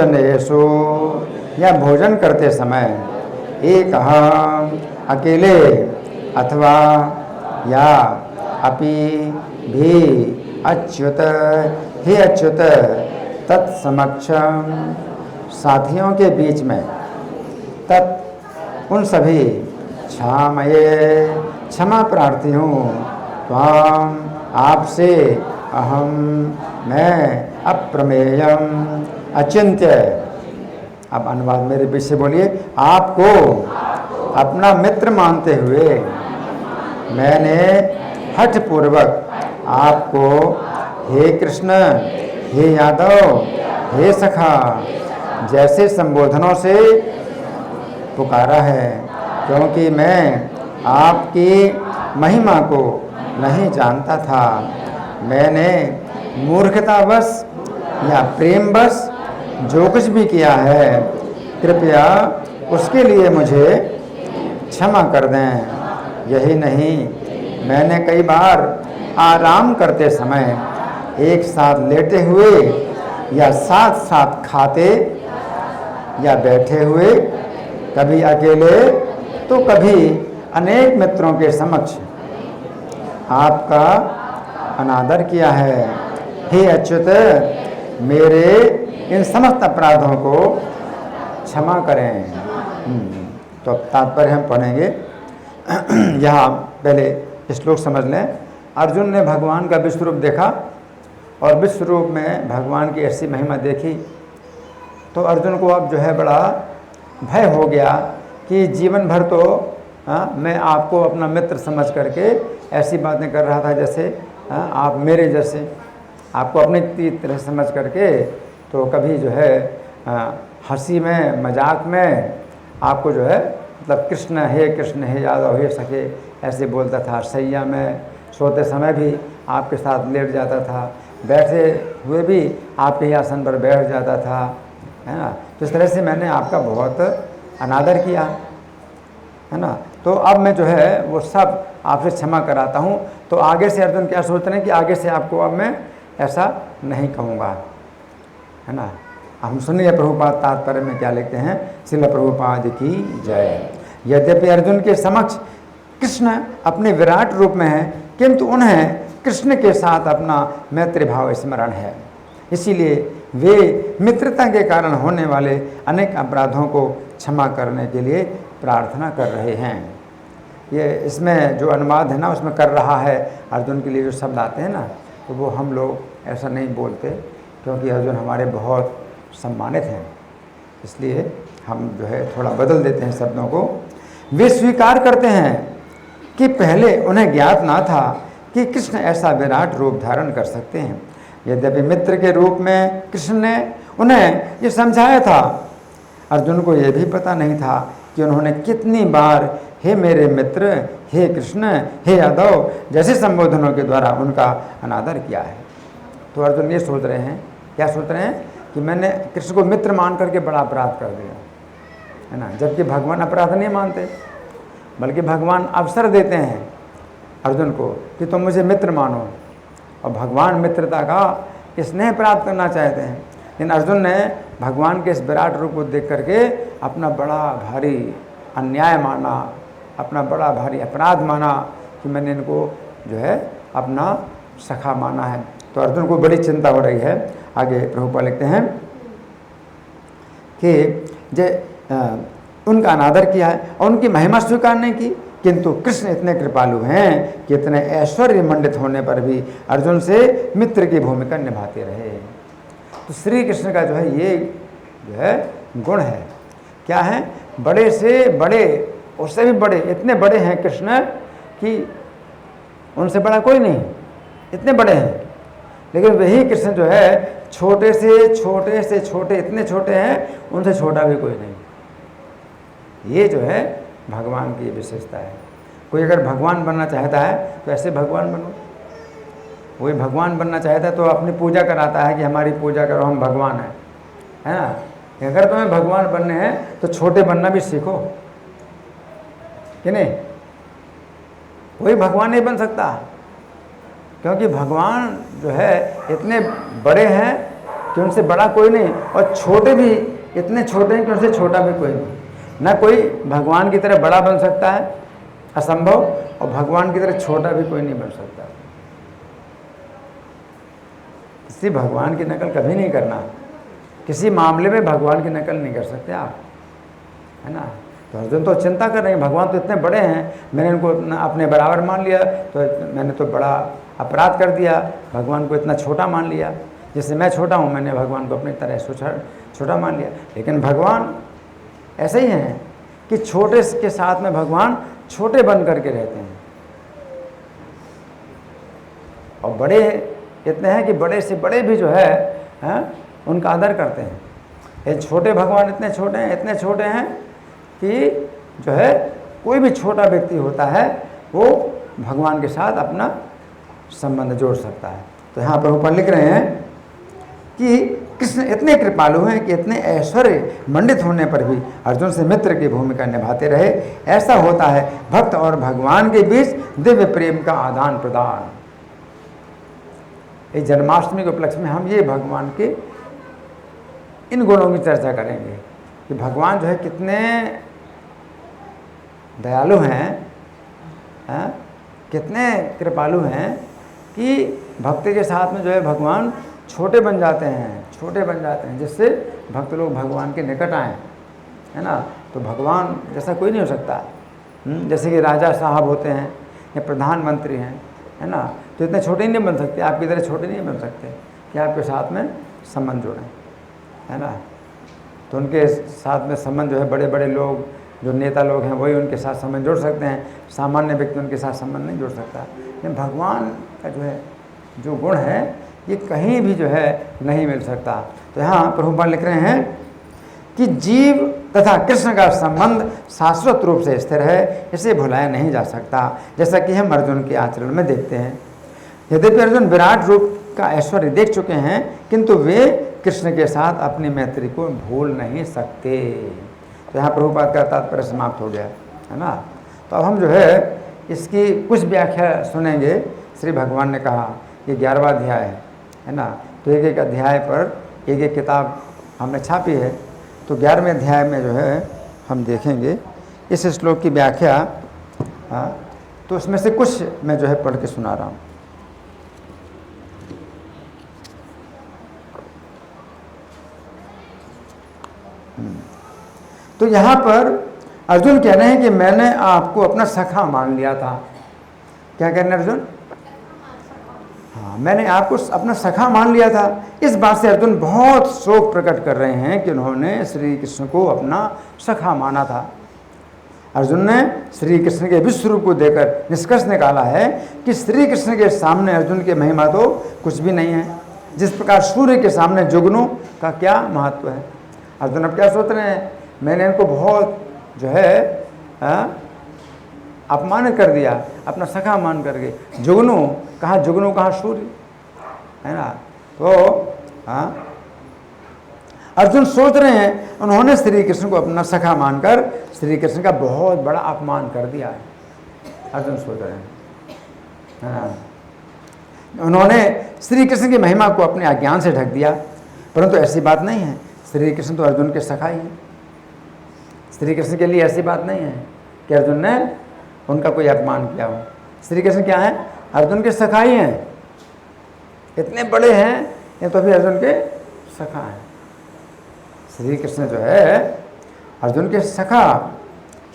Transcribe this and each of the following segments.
जनेषु या भोजन करते समय एक अकेले अथवा या अपि भी अच्युत हे अच्युत तत्समक्षम साथियों के बीच में तत् उन सभी क्षामये क्षमा प्रार्थी हूँ त्वाम आपसे अहम मैं अप्रमेयम अचिंत्य। अब अनुवाद मेरे बीच से बोलिए। आपको अपना मित्र मानते हुए मैंने हठपूर्वक आपको हे कृष्ण हे यादव हे सखा जैसे संबोधनों से पुकारा है, क्योंकि मैं आपकी महिमा को नहीं जानता था। मैंने मूर्खतावश या प्रेमवश जो कुछ भी किया है कृपया उसके लिए मुझे क्षमा कर दें। यही नहीं, मैंने कई बार आराम करते समय एक साथ लेटे हुए या साथ साथ खाते या बैठे हुए, कभी अकेले तो कभी अनेक मित्रों के समक्ष आपका अनादर किया है। हे अच्युत मेरे इन समस्त अपराधों को क्षमा करें। तो अब तात्पर्य हम पढ़ेंगे। यहाँ पहले श्लोक समझ लें। अर्जुन ने भगवान का विश्व रूप देखा और विश्व रूप में भगवान की ऐसी महिमा देखी तो अर्जुन को अब जो है बड़ा भय हो गया कि जीवन भर तो मैं आपको अपना मित्र समझ करके ऐसी बातें कर रहा था जैसे आप मेरे जैसे, आपको अपनी तरह समझ करके तो कभी जो है हंसी में मजाक में आपको जो है मतलब कृष्ण हे यादव हे सखे ऐसे बोलता था। सैया में सोते समय भी आपके साथ लेट जाता था, बैठे हुए भी आपके ही आसन पर बैठ जाता था, है ना। तो इस तरह से मैंने आपका बहुत अनादर किया, है ना। तो अब मैं जो है वो सब आपसे क्षमा कराता हूँ। तो आगे से अर्जुन क्या सोच रहे हैं कि आगे से आपको अब मैं ऐसा नहीं कहूँगा, है ना। हम सुनिए प्रभुपाद तात्पर्य में क्या लिखते हैं। श्रील प्रभुपाद की जय। यद्यपि अर्जुन के समक्ष कृष्ण अपने विराट रूप में है, किंतु उन्हें कृष्ण के साथ अपना मैत्री भाव स्मरण है, इसीलिए वे मित्रता के कारण होने वाले अनेक अपराधों को क्षमा करने के लिए प्रार्थना कर रहे हैं। ये इसमें जो अनुवाद है ना उसमें कर रहा है अर्जुन के लिए जो शब्द आते हैं ना, तो वो हम लोग ऐसा नहीं बोलते क्योंकि अर्जुन हमारे बहुत सम्मानित हैं, इसलिए हम जो है थोड़ा बदल देते हैं शब्दों को। वे स्वीकार करते हैं कि पहले उन्हें ज्ञात ना था कि कृष्ण ऐसा विराट रूप धारण कर सकते हैं। यद्यपि मित्र के रूप में कृष्ण ने उन्हें ये समझाया था, अर्जुन को यह भी पता नहीं था कि उन्होंने कितनी बार हे मेरे मित्र, हे कृष्ण, हे यादव जैसे संबोधनों के द्वारा उनका अनादर किया है। तो अर्जुन ये सोच रहे हैं, क्या सोच रहे हैं कि मैंने कृष्ण को मित्र मान करके बड़ा अपराध कर दिया, है ना। जबकि भगवान अपराध नहीं मानते, बल्कि भगवान अवसर देते हैं अर्जुन को कि तुम मुझे मित्र मानो, और भगवान मित्रता का स्नेह प्राप्त करना चाहते हैं। लेकिन अर्जुन ने भगवान के इस विराट रूप को देख करके अपना बड़ा भारी अन्याय माना, अपना बड़ा भारी अपराध माना कि मैंने इनको जो है अपना सखा माना है। तो अर्जुन को बड़ी चिंता हो रही है। आगे प्रभुपाद लिखते हैं कि उनका अनादर किया है और उनकी महिमा स्वीकार नहीं की, किंतु कृष्ण इतने कृपालु हैं कि इतने ऐश्वर्य मंडित होने पर भी अर्जुन से मित्र की भूमिका निभाते रहे। तो श्री कृष्ण का जो है ये जो है गुण है, क्या है, बड़े से बड़े, उससे भी बड़े, इतने बड़े हैं कृष्ण कि उनसे बड़ा कोई नहीं, इतने बड़े हैं। लेकिन वही कृष्ण जो है छोटे से छोटे, इतने छोटे हैं उनसे छोटा भी कोई नहीं। ये जो है भगवान की विशेषता है। कोई अगर भगवान बनना चाहता है तो ऐसे भगवान बनो। कोई भगवान बनना चाहता है तो अपनी पूजा कराता है कि हमारी पूजा करो, हम भगवान हैं, है ना। अगर तुम्हें भगवान बनने हैं तो छोटे बनना भी सीखो, कि नहीं। कोई भगवान नहीं बन सकता, क्योंकि भगवान जो है इतने बड़े हैं कि उनसे बड़ा कोई नहीं, और छोटे भी इतने छोटे हैं कि उनसे छोटा भी कोई नहीं। ना कोई भगवान की तरह बड़ा बन सकता है, असंभव, और भगवान की तरह छोटा भी कोई नहीं बन सकता। किसी भगवान की नकल कभी नहीं करना, किसी मामले में भगवान की नकल नहीं कर सकते आप, है ना। तो अर्जुन तो चिंता कर रहे हैं, भगवान तो इतने बड़े हैं, मैंने उनको अपने बराबर मान लिया, तो मैंने तो बड़ा अपराध कर दिया, भगवान को इतना छोटा मान लिया। जैसे मैं छोटा हूँ, मैंने भगवान को अपनी तरह छोटा मान लिया। लेकिन भगवान ऐसे ही हैं कि छोटे के साथ में भगवान छोटे बन करके रहते हैं, और बड़े इतने हैं कि बड़े से बड़े भी जो है उनका आदर करते हैं। ये छोटे भगवान इतने छोटे हैं, इतने छोटे हैं कि जो है कोई भी छोटा व्यक्ति होता है वो भगवान के साथ अपना संबंध जोड़ सकता है। तो यहाँ प्रभुपाद लिख रहे हैं कि कृष्ण इतने कृपालु हैं कि इतने ऐश्वर्य मंडित होने पर भी अर्जुन से मित्र की भूमिका निभाते रहे। ऐसा होता है भक्त और भगवान के बीच दिव्य प्रेम का आदान प्रदान। इस जन्माष्टमी के उपलक्ष्य में हम ये भगवान के इन गुणों की चर्चा करेंगे कि भगवान जो है कितने दयालु हैं, कितने कृपालु हैं कि भक्ति के साथ में जो है भगवान छोटे बन जाते हैं, जिससे भक्त लोग भगवान के निकट आएँ, है ना। तो भगवान जैसा कोई नहीं हो सकता। जैसे कि राजा साहब होते हैं या प्रधानमंत्री हैं, है ना, तो इतने छोटे ही नहीं बन सकते, आपकी तरह छोटे नहीं बन सकते कि आपके साथ में संबंध जुड़ें, है ना। तो उनके साथ में संबंध जो है बड़े बड़े लोग, जो नेता लोग हैं, वही उनके साथ संबंध जोड़ सकते हैं, सामान्य व्यक्ति उनके साथ संबंध नहीं जोड़ सकता। लेकिन भगवान का जो है जो गुण है ये कहीं भी जो है नहीं मिल सकता। तो यहाँ प्रभुपाद लिख रहे हैं कि जीव तथा कृष्ण का संबंध शाश्वत रूप से स्थिर है, इसे भुलाया नहीं जा सकता, जैसा कि हम अर्जुन के आचरण में देखते हैं। यद्यपि अर्जुन विराट रूप का ऐश्वर्य देख चुके हैं, किंतु वे कृष्ण के साथ अपनी मैत्री को भूल नहीं सकते। तो यहाँ प्रभुपाद का तात्पर्य समाप्त हो गया, है ना। तो अब हम जो है इसकी कुछ व्याख्या सुनेंगे। श्री भगवान ने कहा ये 11वां अध्याय है ना, तो एक एक अध्याय पर एक एक किताब हमने छापी है। तो 11वें अध्याय में जो है हम देखेंगे इस श्लोक की व्याख्या। तो उसमें से कुछ मैं जो है पढ़ के सुना रहा हूँ। तो यहाँ पर अर्जुन कह रहे हैं कि मैंने आपको अपना सखा मान लिया था। क्या कह रहे हैं अर्जुन? हाँ, मैंने आपको अपना सखा मान लिया था। इस बात से अर्जुन बहुत शोक प्रकट कर रहे हैं कि उन्होंने श्री कृष्ण को अपना सखा माना था। अर्जुन ने श्री कृष्ण के विश्व रूप को देखकर निष्कर्ष निकाला है कि श्री कृष्ण के सामने अर्जुन की महिमा तो कुछ भी नहीं है। जिस प्रकार सूर्य के सामने जुगनू का क्या महत्व है। अर्जुन अब क्या सोच रहे हैं, मैंने इनको बहुत जो है अपमानित कर दिया अपना सखा मान करके। जुगनू कहाँ सूर्य, है ना। तो अर्जुन सोच रहे हैं उन्होंने श्री कृष्ण को अपना सखा मानकर श्री कृष्ण का बहुत बड़ा अपमान कर दिया है। अर्जुन सोच रहे हैं उन्होंने श्री कृष्ण की महिमा को अपने अज्ञान से ढक दिया, परंतु ऐसी बात नहीं है। श्री कृष्ण तो अर्जुन के सखा ही हैं। श्री कृष्ण के लिए ऐसी बात नहीं है कि अर्जुन ने उनका कोई अपमान किया हो। श्री कृष्ण क्या है? अर्जुन के सखा ही हैं। इतने बड़े हैं ये तो भी अर्जुन के सखा हैं। श्री कृष्ण जो है अर्जुन के सखा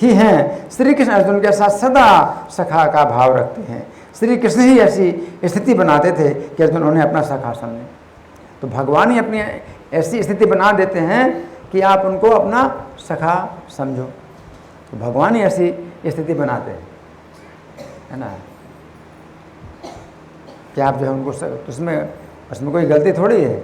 ही हैं। श्री कृष्ण अर्जुन के साथ सदा सखा का भाव रखते हैं। श्री कृष्ण ही ऐसी स्थिति बनाते थे कि अर्जुन उन्हें अपना सखा समझे। तो भगवान ही अपनी ऐसी स्थिति बना देते हैं कि आप उनको अपना सखा समझो। तो भगवान ही ऐसी स्थिति बनाते हैं, है ना, कि आप जो है उनको उसमें कोई गलती थोड़ी है।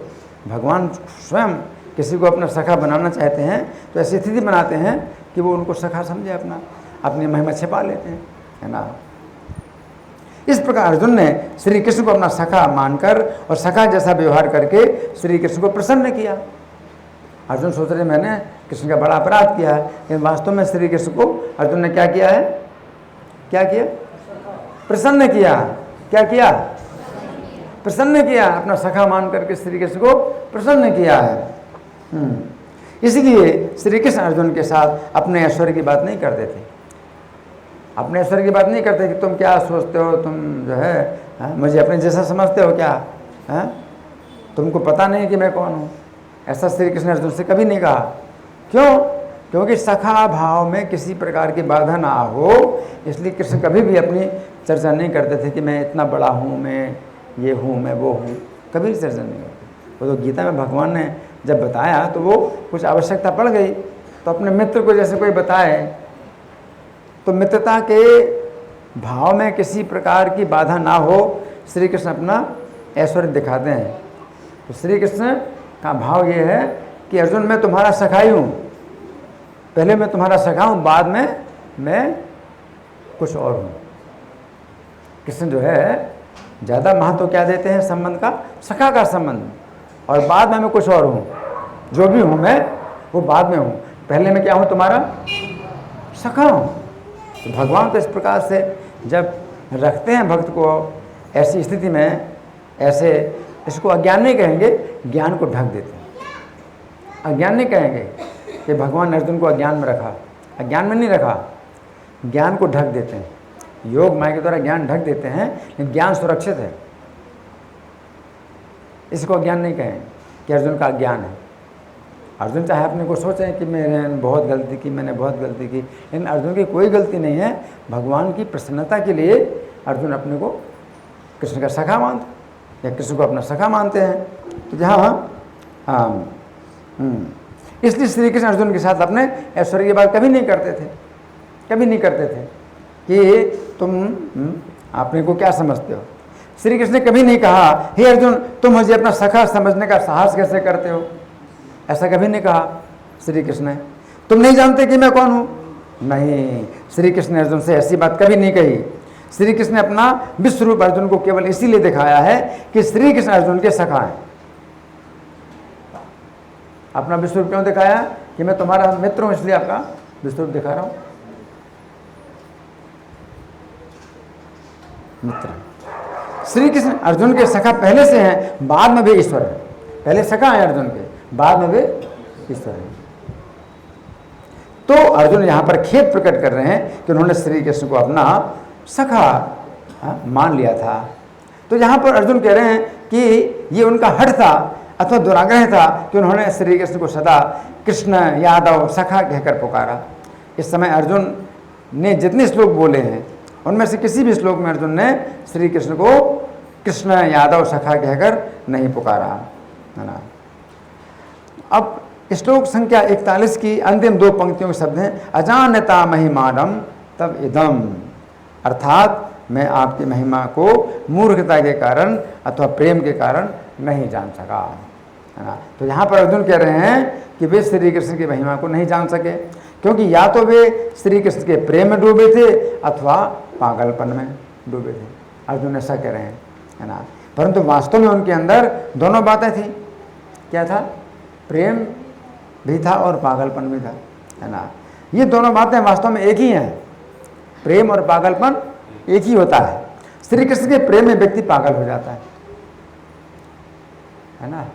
भगवान स्वयं किसी को अपना सखा बनाना चाहते हैं तो ऐसी स्थिति बनाते हैं कि वो उनको सखा समझे, अपनी महिमा छिपा लेते हैं, है ना। इस प्रकार अर्जुन ने श्री कृष्ण को अपना सखा मानकर और सखा जैसा व्यवहार करके श्री कृष्ण को प्रसन्न किया। अर्जुन सोच रहे मैंने कृष्ण का बड़ा अपराध किया है, लेकिन वास्तव में श्री कृष्ण को अर्जुन ने क्या किया है? क्या किया? प्रसन्न किया। क्या किया? प्रसन्न किया। अपना सखा मान करके श्री कृष्ण को प्रसन्न किया है। इसलिए श्री कृष्ण अर्जुन के साथ अपने ऐश्वर्य की बात नहीं करते थे। अपने ऐश्वर्य की बात नहीं करते कि तुम क्या सोचते हो, तुम जो है मुझे अपने जैसा समझते हो क्या, है तुमको पता नहीं कि मैं कौन हूँ। ऐसा श्री कृष्ण अर्जुन से कभी नहीं कहा। क्यों? क्योंकि सखा भाव में किसी प्रकार की बाधा ना हो, इसलिए कृष्ण कभी भी अपनी चर्चा नहीं करते थे कि मैं इतना बड़ा हूँ, मैं ये हूँ, मैं वो हूँ, कभी चर्चा नहीं करते। वो तो गीता में भगवान ने जब बताया तो वो कुछ आवश्यकता पड़ गई, तो अपने मित्र को जैसे कोई बताए तो मित्रता के भाव में किसी प्रकार की बाधा ना हो, श्री कृष्ण अपना ऐश्वर्य दिखाते हैं। तो श्री कृष्ण का भाव ये है कि अर्जुन मैं तुम्हारा सखाई हूँ, पहले मैं तुम्हारा सखा हूँ, बाद में मैं कुछ और हूँ। कृष्ण जो है ज़्यादा महत्व क्या देते हैं संबंध का, सखा का संबंध, और बाद में मैं कुछ और हूँ, जो भी हूँ मैं वो बाद में हूँ, पहले मैं क्या हूँ, तुम्हारा सखा हूँ। तो भगवान तो इस प्रकार से जब रखते हैं भक्त को ऐसी स्थिति में, ऐसे इसको अज्ञान नहीं कहेंगे, ज्ञान को ढक देते हैं। अज्ञान नहीं कहेंगे कि भगवान ने अर्जुन को अज्ञान में रखा, अज्ञान में नहीं रखा, ज्ञान को ढक देते हैं। योग माया के द्वारा ज्ञान ढक देते हैं, लेकिन ज्ञान सुरक्षित है, इसको अज्ञान नहीं कहें कि अर्जुन का अज्ञान है। अर्जुन चाहे अपने को सोचें कि मैंने बहुत गलती की, मैंने बहुत गलती की, लेकिन अर्जुन की कोई गलती नहीं है। भगवान की प्रसन्नता के लिए अर्जुन अपने को कृष्ण का सखा मानते या कृष्ण को अपना सखा मानते हैं। तो जहाँ इसलिए श्री कृष्ण अर्जुन के साथ अपने ऐश्वर्य की बात कभी नहीं करते थे, कभी नहीं करते थे कि तुम अपने को क्या समझते हो। श्री कृष्ण ने कभी नहीं कहा हे अर्जुन तुम मुझे अपना सखा समझने का साहस कैसे करते हो, ऐसा कभी नहीं कहा श्री कृष्ण ने। तुम नहीं जानते कि मैं कौन हूँ, नहीं, श्री कृष्ण ने अर्जुन से ऐसी बात कभी नहीं कही। श्री कृष्ण ने अपना विश्व रूप अर्जुन को केवल इसीलिए दिखाया है कि श्री कृष्ण अर्जुन के सखा हैं। अपना विश्व रूप क्यों दिखाया कि मैं तुम्हारा मित्र हूं, इसलिए आपका विश्व रूप दिखा रहा हूं। मित्र श्री कृष्ण अर्जुन के सखा पहले से हैं, बाद में भी ईश्वर है। पहले सखा है अर्जुन के, बाद में भी ईश्वर है। तो अर्जुन यहाँ पर खेद प्रकट कर रहे हैं कि उन्होंने श्री कृष्ण को अपना सखा मान लिया था। तो यहाँ पर अर्जुन कह रहे हैं कि ये उनका हठ था अथवा दुराग्रह था कि उन्होंने श्री कृष्ण को सदा कृष्ण यादव सखा कहकर पुकारा। इस समय अर्जुन ने जितने श्लोक बोले हैं उनमें से किसी भी श्लोक में अर्जुन ने श्री कृष्ण को कृष्ण यादव सखा कहकर नहीं पुकारा, है ना। अब श्लोक संख्या 41 की अंतिम दो पंक्तियों के शब्द हैं अजानता महिमानम तब इदम, अर्थात मैं आपकी महिमा को मूर्खता के कारण अथवा प्रेम के कारण नहीं जान सका, है ना। तो यहाँ पर अर्जुन कह रहे हैं कि वे श्री कृष्ण की महिमा को नहीं जान सके, क्योंकि या तो वे श्री कृष्ण के प्रेम में डूबे थे अथवा पागलपन में डूबे थे। अर्जुन ऐसा कह रहे हैं, है ना। परंतु वास्तव में उनके अंदर दोनों बातें थी। क्या था? प्रेम भी था और पागलपन भी था, है ना। ये दोनों बातें वास्तव में एक ही हैं। प्रेम और पागलपन एक ही होता है। श्री कृष्ण के प्रेम में व्यक्ति पागल हो जाता है ना।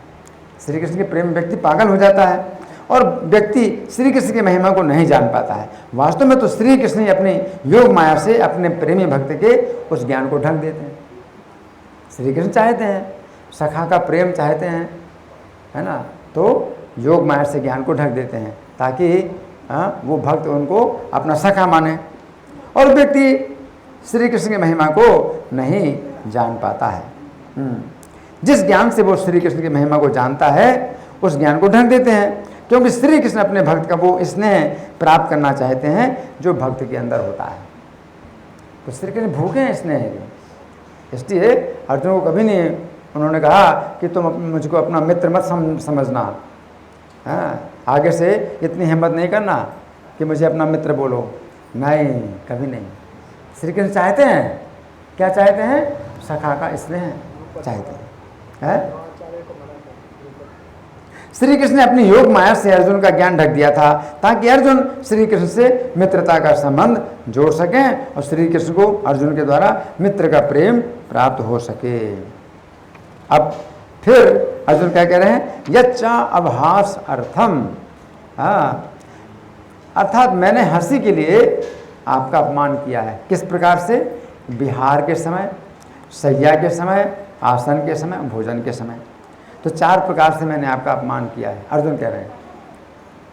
श्री कृष्ण के प्रेम में व्यक्ति पागल हो जाता है और व्यक्ति श्री कृष्ण की महिमा को नहीं जान पाता है। वास्तव में तो श्री कृष्ण ही अपनी योग माया से अपने प्रेमी भक्त के उस ज्ञान को ढक देते हैं। श्री कृष्ण चाहते हैं, सखा का प्रेम चाहते हैं, है ना, तो योग माया से ज्ञान को ढक देते हैं ताकि वो भक्त उनको अपना सखा माने, और व्यक्ति श्री कृष्ण की महिमा को नहीं जान पाता है। जिस ज्ञान से वो श्री कृष्ण की महिमा को जानता है उस ज्ञान को ढक देते हैं, क्योंकि श्री कृष्ण अपने भक्त का वो स्नेह प्राप्त करना चाहते हैं जो भक्त के अंदर होता है। तो श्री कृष्ण भूखे हैं स्नेह के, इसलिए अर्जुन को कभी नहीं उन्होंने कहा कि तुम मुझको अपना मित्र मत समझना, हाँ, आगे से इतनी हिम्मत नहीं करना कि मुझे अपना मित्र बोलो, नहीं, कभी नहीं। श्री कृष्ण चाहते हैं, क्या चाहते हैं? सखा का स्नेह चाहते हैं। श्री कृष्ण ने अपनी योग माया से अर्जुन का ज्ञान ढक दिया था ताकि अर्जुन श्री कृष्ण से मित्रता का संबंध जोड़ सकें और श्री कृष्ण को अर्जुन के द्वारा मित्र का प्रेम प्राप्त हो सके। अब फिर अर्जुन क्या कह रहे हैं, यच्चा अभास अर्थम, हाँ, अर्थात मैंने हंसी के लिए आपका अपमान किया है। किस प्रकार से? विहार के समय, शैया के समय, आसन के समय, भोजन के समय। तो 4 प्रकार से मैंने आपका अपमान किया है। अर्जुन कह रहे हैं,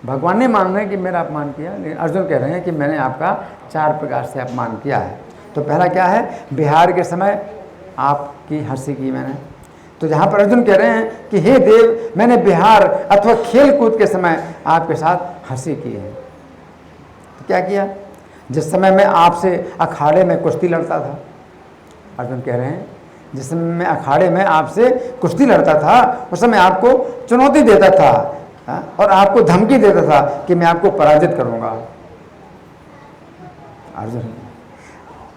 भगवान ने मान रहे हैं कि मेरा अपमान किया, लेकिन अर्जुन कह रहे हैं कि मैंने आपका 4 प्रकार से अपमान किया है। तो पहला क्या है? विहार के समय आपकी हंसी की मैंने। तो जहाँ पर अर्जुन कह रहे हैं कि हे देव, मैंने विहार अथवा खेल कूद के समय आपके साथ हंसी की है। तो क्या किया? जिस समय मैं आपसे अखाड़े में कुश्ती लड़ता था, अर्जुन कह रहे हैं जिस समय मैं अखाड़े में आपसे कुश्ती लड़ता था, उस समय आपको चुनौती देता था और आपको धमकी देता था कि मैं आपको पराजित करूंगा अर्जुन,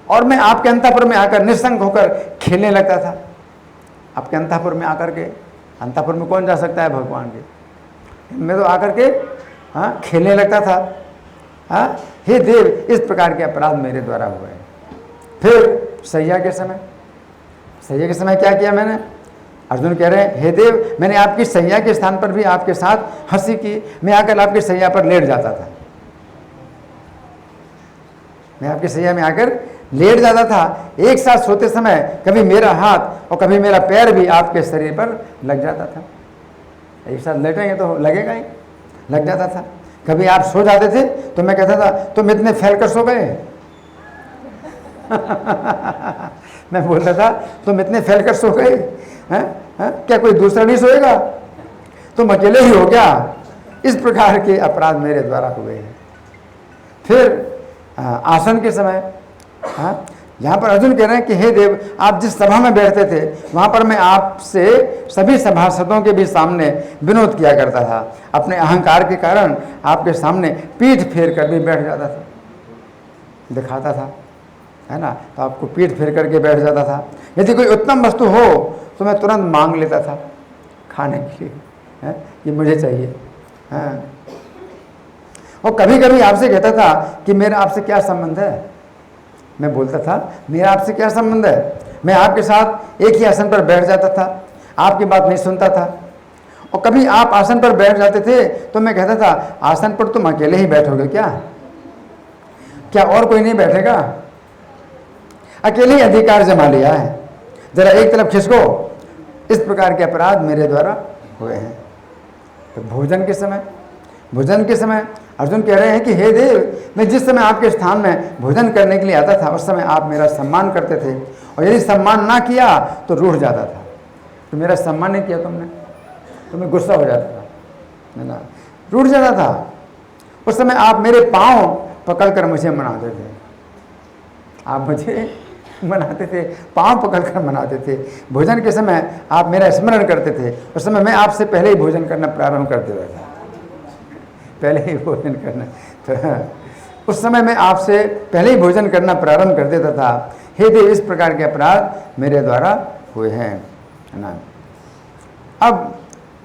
और मैं आपके अंतःपुर में आकर निस्संग होकर खेलने लगता था। आपके अंतःपुर में आकर के, अंतःपुर में कौन जा सकता है भगवान के, मैं तो आकर के खेलने लगता था। हे देव, इस प्रकार के अपराध मेरे द्वारा हुए हैं। फिर सैया के समय, सैया के समय क्या किया मैंने? अर्जुन कह रहे हैं, हे देव, मैंने आपकी सैया के स्थान पर भी आपके साथ हंसी की। मैं आकर आपकी सैया पर लेट जाता था, मैं आपकी सैया में आकर लेट जाता था। एक साथ सोते समय कभी मेरा हाथ और कभी मेरा पैर भी आपके शरीर पर लग जाता था। एक साथ लेटेंगे तो लगेगा ही, लग जाता था। कभी आप सो जाते थे तो मैं कहता था, तुम इतने फैल कर सो गए मैं बोलता था, तुम इतने फैल कर सो गए हैं? क्या कोई दूसरा नहीं सोएगा? तुम अकेले ही हो क्या? इस प्रकार के अपराध मेरे द्वारा हुए हैं। फिर आसन के समय, यहाँ पर अर्जुन कह रहे हैं कि हे देव, आप जिस सभा में बैठते थे वहाँ पर मैं आपसे सभी सभासदों के भी सामने विनोद किया करता था। अपने अहंकार के कारण आपके सामने पीठ फेर कर भी बैठ जाता था, दिखाता था, है ना। तो आपको पीठ फेर करके बैठ जाता था। यदि कोई उत्तम वस्तु हो तो मैं तुरंत मांग लेता था खाने के लिए, ये मुझे चाहिए। और कभी कभी आपसे कहता था कि मेरा आपसे क्या संबंध है। मैं बोलता था, मेरा आपसे क्या संबंध है? मैं आपके साथ एक ही आसन पर बैठ जाता था, आपकी बात नहीं सुनता था। और कभी आप आसन पर बैठ जाते थे तो मैं कहता था, आसन पर तुम अकेले ही बैठोगे क्या? क्या और कोई नहीं बैठेगा? अकेले ही अधिकार जमा लिया है, जरा एक तरफ खिसको। इस प्रकार के अपराध मेरे द्वारा हुए हैं। तो भोजन के समय, भोजन के समय अर्जुन कह रहे हैं कि हे देव, मैं जिस समय आपके स्थान में भोजन करने के लिए आता था उस समय आप मेरा सम्मान करते थे, और यदि सम्मान ना किया तो रूठ जाता था। तो मेरा सम्मान नहीं किया तुमने तो मैं गुस्सा हो जाता था, है ना, रूठ जाता था। उस समय आप मेरे पाँव पकड़कर मुझे मनाते थे, आप मुझे मनाते थे, पाँव पकड़कर मनाते थे। भोजन के समय आप मेरा स्मरण करते थे। उस समय मैं आपसे पहले ही भोजन करना प्रारंभ कर देता था, पहले ही भोजन करना। तो उस समय मैं आपसे पहले ही भोजन करना प्रारंभ कर देता था। हे देव, इस प्रकार के अपराध मेरे द्वारा हुए हैं, है ना। अब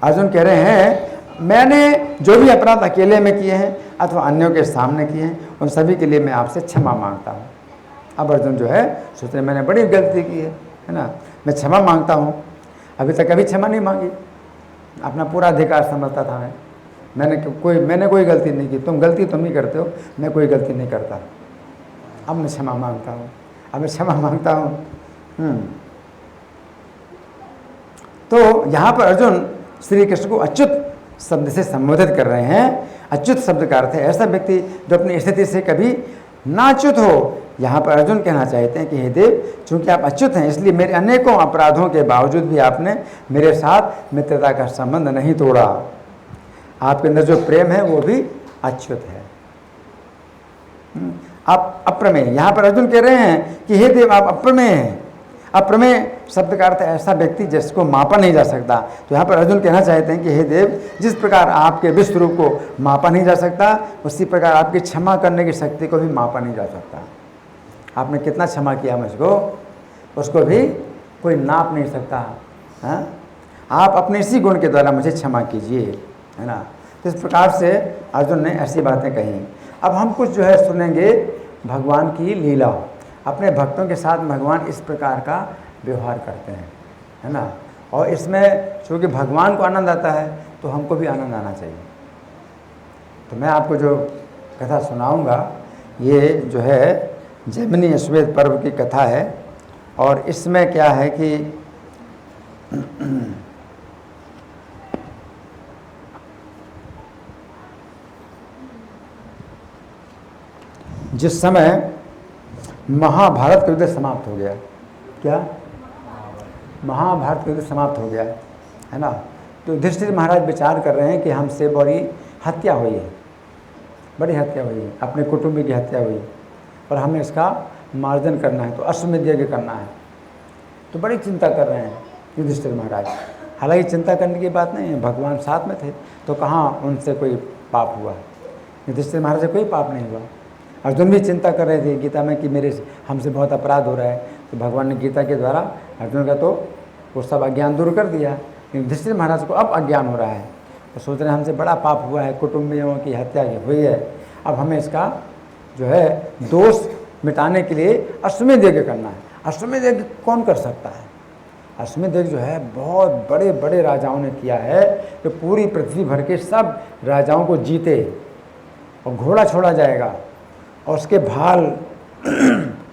अर्जुन कह रहे हैं, मैंने जो भी अपराध अकेले में किए हैं अथवा अन्यों के सामने किए हैं, उन सभी के लिए मैं आपसे क्षमा मांगता हूँ। अब अर्जुन जो है सोच रहे मैंने बड़ी गलती की है ना, मैं क्षमा मांगता हूँ। अभी तक कभी क्षमा नहीं मांगी, अपना पूरा अधिकार समझता था मैंने कोई गलती नहीं की। तुम गलती तुम ही करते हो, मैं कोई गलती नहीं करता। अब मैं क्षमा मांगता हूँ, अब मैं क्षमा मांगता हूँ। तो यहाँ पर अर्जुन श्री कृष्ण को अच्युत शब्द से संबोधित कर रहे हैं। अच्युत शब्द का अर्थ है ऐसा व्यक्ति जो अपनी स्थिति से कभी नाच्युत हो। यहाँ पर अर्जुन कहना चाहते हैं कि हे देव, चूंकि आप अच्युत हैं इसलिए मेरे अनेकों अपराधों के बावजूद भी आपने मेरे साथ मित्रता का संबंध नहीं तोड़ा। आपके अंदर जो प्रेम है वो भी अच्युत है। आप अप्रमेय, यहाँ पर अर्जुन कह रहे हैं कि हे देव आप अप्रमेय हैं। अप्रमेय शब्द का अर्थ है ऐसा व्यक्ति जिसको मापा नहीं जा सकता। तो यहाँ पर अर्जुन कहना चाहते हैं कि हे देव, जिस प्रकार आपके विश्व रूप को मापा नहीं जा सकता, उसी प्रकार आपकी क्षमा करने की शक्ति को भी मापा नहीं जा सकता। आपने कितना क्षमा किया मुझको, उसको भी कोई नाप नहीं सकता। हाँ, आप अपने इसी गुण के द्वारा मुझे क्षमा कीजिए, है ना। तो इस प्रकार से अर्जुन ने ऐसी बातें कही। अब हम कुछ जो है सुनेंगे भगवान की लीला। अपने भक्तों के साथ भगवान इस प्रकार का व्यवहार करते हैं, है ना। और इसमें चूँकि भगवान को आनंद आता है तो हमको भी आनंद आना चाहिए। तो मैं आपको जो कथा सुनाऊंगा ये जो है जैमिनी अश्वेत पर्व की कथा है। और इसमें क्या है कि जिस समय महाभारत का युद्ध समाप्त हो गया, क्या महाभारत का युद्ध समाप्त हो गया है ना, तो युधिष्ठिर महाराज विचार कर रहे हैं कि हमसे बड़ी हत्या हुई है, बड़ी हत्या हुई है, अपने कुटुंबी की हत्या हुई है और हमें इसका मार्जन करना है, तो अश्वमेध यज्ञ करना है। तो बड़ी चिंता कर रहे हैं युधिष्ठिर महाराज। हालांकि चिंता करने की बात नहीं है, भगवान साथ में थे तो कहाँ उनसे कोई पाप हुआ। युधिष्ठिर महाराज से कोई पाप नहीं हुआ। अर्जुन भी चिंता कर रहे थे गीता में कि हमसे बहुत अपराध हो रहा है, तो भगवान ने गीता के द्वारा अर्जुन का तो वो सब अज्ञान दूर कर दिया। युधिष्ठिर महाराज को अब अज्ञान हो रहा है, तो सोच रहे हैं हमसे बड़ा पाप हुआ है, कुटुंबियों की हत्या हुई है, अब हमें इसका जो है दोष मिटाने के लिए अश्वमेध यज्ञ करना है। अश्वमेध यज्ञ कौन कर सकता है? अश्वमेध यज्ञ जो है बहुत बड़े बड़े राजाओं ने किया है, तो पूरी पृथ्वी भर के सब राजाओं को जीते और घोड़ा छोड़ा जाएगा और उसके भाल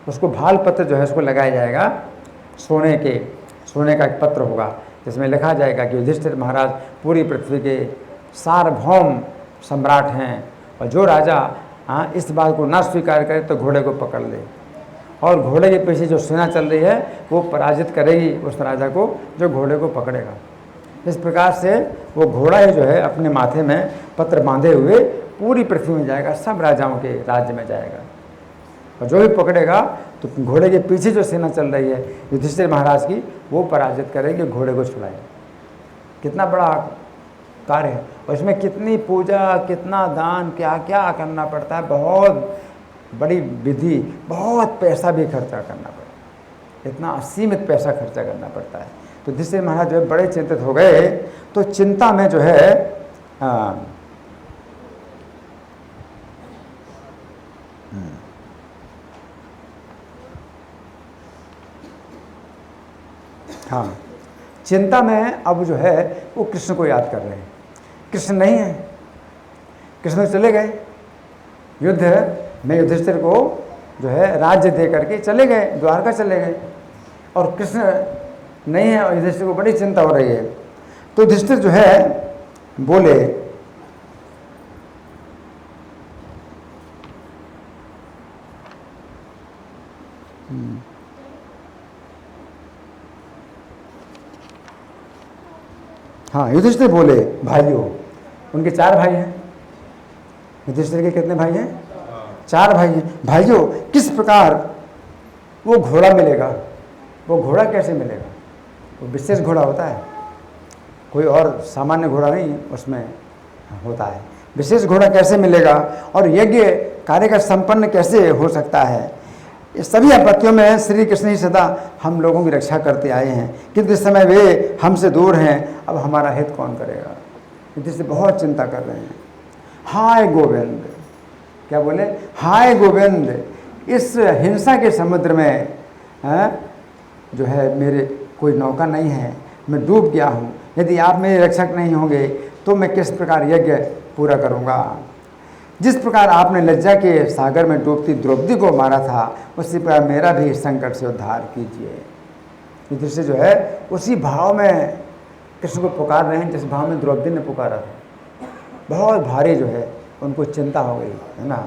उसको भाल पत्र जो है उसको लगाया जाएगा, सोने का एक पत्र होगा जिसमें लिखा जाएगा कि युधिष्ठिर महाराज पूरी पृथ्वी के सार्वभौम सम्राट हैं और जो राजा इस बात को ना स्वीकार करे तो घोड़े को पकड़ ले, और घोड़े के पीछे जो सेना चल रही है वो पराजित करेगी उस राजा को जो घोड़े को पकड़ेगा। इस प्रकार से वो घोड़ा ही जो है अपने माथे में पत्र बांधे हुए पूरी पृथ्वी में जाएगा, सब राजाओं के राज्य में जाएगा, और जो भी पकड़ेगा तो घोड़े के पीछे जो सेना चल रही है युधिष्ठिर महाराज की वो पराजित करेगी, घोड़े को छुड़ाएगा। कितना बड़ा कार्य है, और इसमें कितनी पूजा, कितना दान, क्या क्या करना पड़ता है, बहुत बड़ी विधि, बहुत पैसा भी खर्चा करना पड़ता है, इतना असीमित पैसा खर्चा करना पड़ता है। तो युधिष्ठिर महाराज जो है बड़े चिंतित हो गए, तो चिंता में जो है हाँ चिंता में अब जो है वो कृष्ण को याद कर रहे हैं। कृष्ण नहीं है, कृष्ण चले गए युद्ध में, युधिष्ठिर को जो है राज्य दे करके चले गए, द्वारका चले गए, और कृष्ण नहीं है और युधिष्ठिर को बड़ी चिंता हो रही है। तो युधिष्ठिर जो है बोले हाँ, युधिष्ठिर बोले भाइयों, उनके 4 भाई हैं, युधिष्ठिर के कितने भाई हैं? 4 भाई हैं। भाइयों, किस प्रकार वो घोड़ा मिलेगा? वो घोड़ा कैसे मिलेगा? वो विशेष घोड़ा होता है, कोई और सामान्य घोड़ा नहीं उसमें होता है। विशेष घोड़ा कैसे मिलेगा और यज्ञ कार्य का संपन्न कैसे हो सकता है? इस सभी आपत्तियों में श्री कृष्ण ही सदा हम लोगों की रक्षा करते आए हैं, किंतु इस समय वे हमसे दूर हैं, अब हमारा हित कौन करेगा? इससे बहुत चिंता कर रहे हैं। हाय गोविंद, क्या बोले? हाय गोविंद, इस हिंसा के समुद्र में जो है मेरे कोई नौका नहीं है, मैं डूब गया हूँ। यदि आप मेरे रक्षक नहीं होंगे तो मैं किस प्रकार यज्ञ पूरा करूँगा? जिस प्रकार आपने लज्जा के सागर में डूबती द्रौपदी को मारा था, उसी प्रकार मेरा भी संकट से उद्धार कीजिए। युधिष्ठिर जो है उसी भाव में कृष्ण को पुकार रहे हैं जिस भाव में द्रौपदी ने पुकारा था। बहुत भारी जो है उनको चिंता हो गई है ना।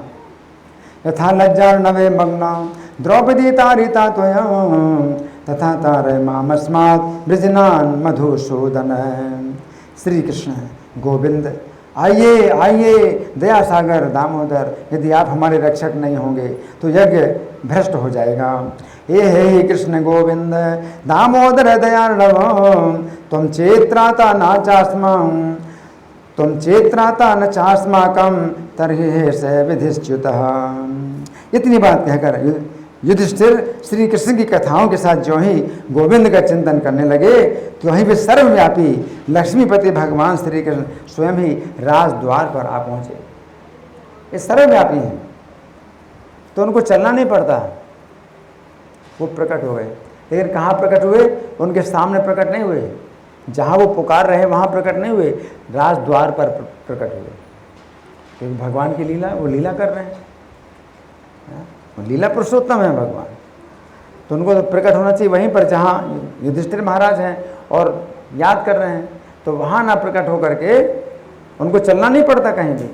यथा लज्जा नवे मग्ना द्रौपदी तारिता त्वयं तथा तारे मामस्मात् ब्रजनान मधुसूदन। श्री कृष्ण गोविंद, आइए आइए दया सागर दामोदर, यदि आप हमारे रक्षक नहीं होंगे तो यज्ञ भ्रष्ट हो जाएगा। हे कृष्ण गोविंद दामोदर दयार्णव, तुम चेत्राता न चास्माकं तर्हि स विधिश्च्युतः। इतनी बात कहकर युधिष्ठिर श्री कृष्ण की कथाओं के साथ जो ही गोविंद का चिंतन करने लगे, तो वहीं पे सर्वव्यापी लक्ष्मीपति भगवान श्री कृष्ण स्वयं ही राजद्वार पर आ पहुँचे। ये सर्वव्यापी हैं तो उनको चलना नहीं पड़ता, वो प्रकट हो गए। लेकिन कहाँ प्रकट हुए? उनके सामने प्रकट नहीं हुए, जहाँ वो पुकार रहे वहाँ प्रकट नहीं हुए, राज द्वार पर प्रकट हुए, क्योंकि भगवान की लीला, वो लीला कर रहे हैं, वो लीला पुरुषोत्तम है भगवान, तो उनको तो प्रकट होना चाहिए वहीं पर जहाँ युधिष्ठिर महाराज हैं और याद कर रहे हैं, तो वहाँ ना प्रकट हो करके उनको चलना नहीं पड़ता कहीं भी।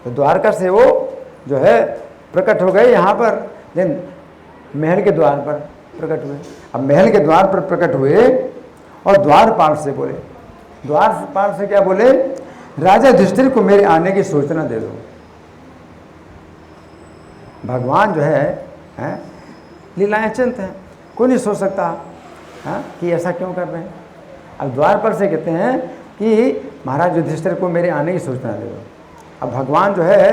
तो द्वारका से वो जो है प्रकट हो गए यहाँ पर, लेकिन महल के द्वार पर प्रकट हुए। अब महल के द्वार पर प्रकट हुए और द्वारपाल से बोले, द्वारपाल से क्या बोले, राजा युधिष्ठिर को मेरे आने की सूचना दे दो। भगवान जो है लीलाएं चिंत हैं, कोई नहीं सोच सकता कि ऐसा क्यों कर रहे हैं। अब द्वारपाल से कहते हैं कि महाराज युधिष्ठिर को मेरे आने की सूचना दे दो। अब भगवान जो है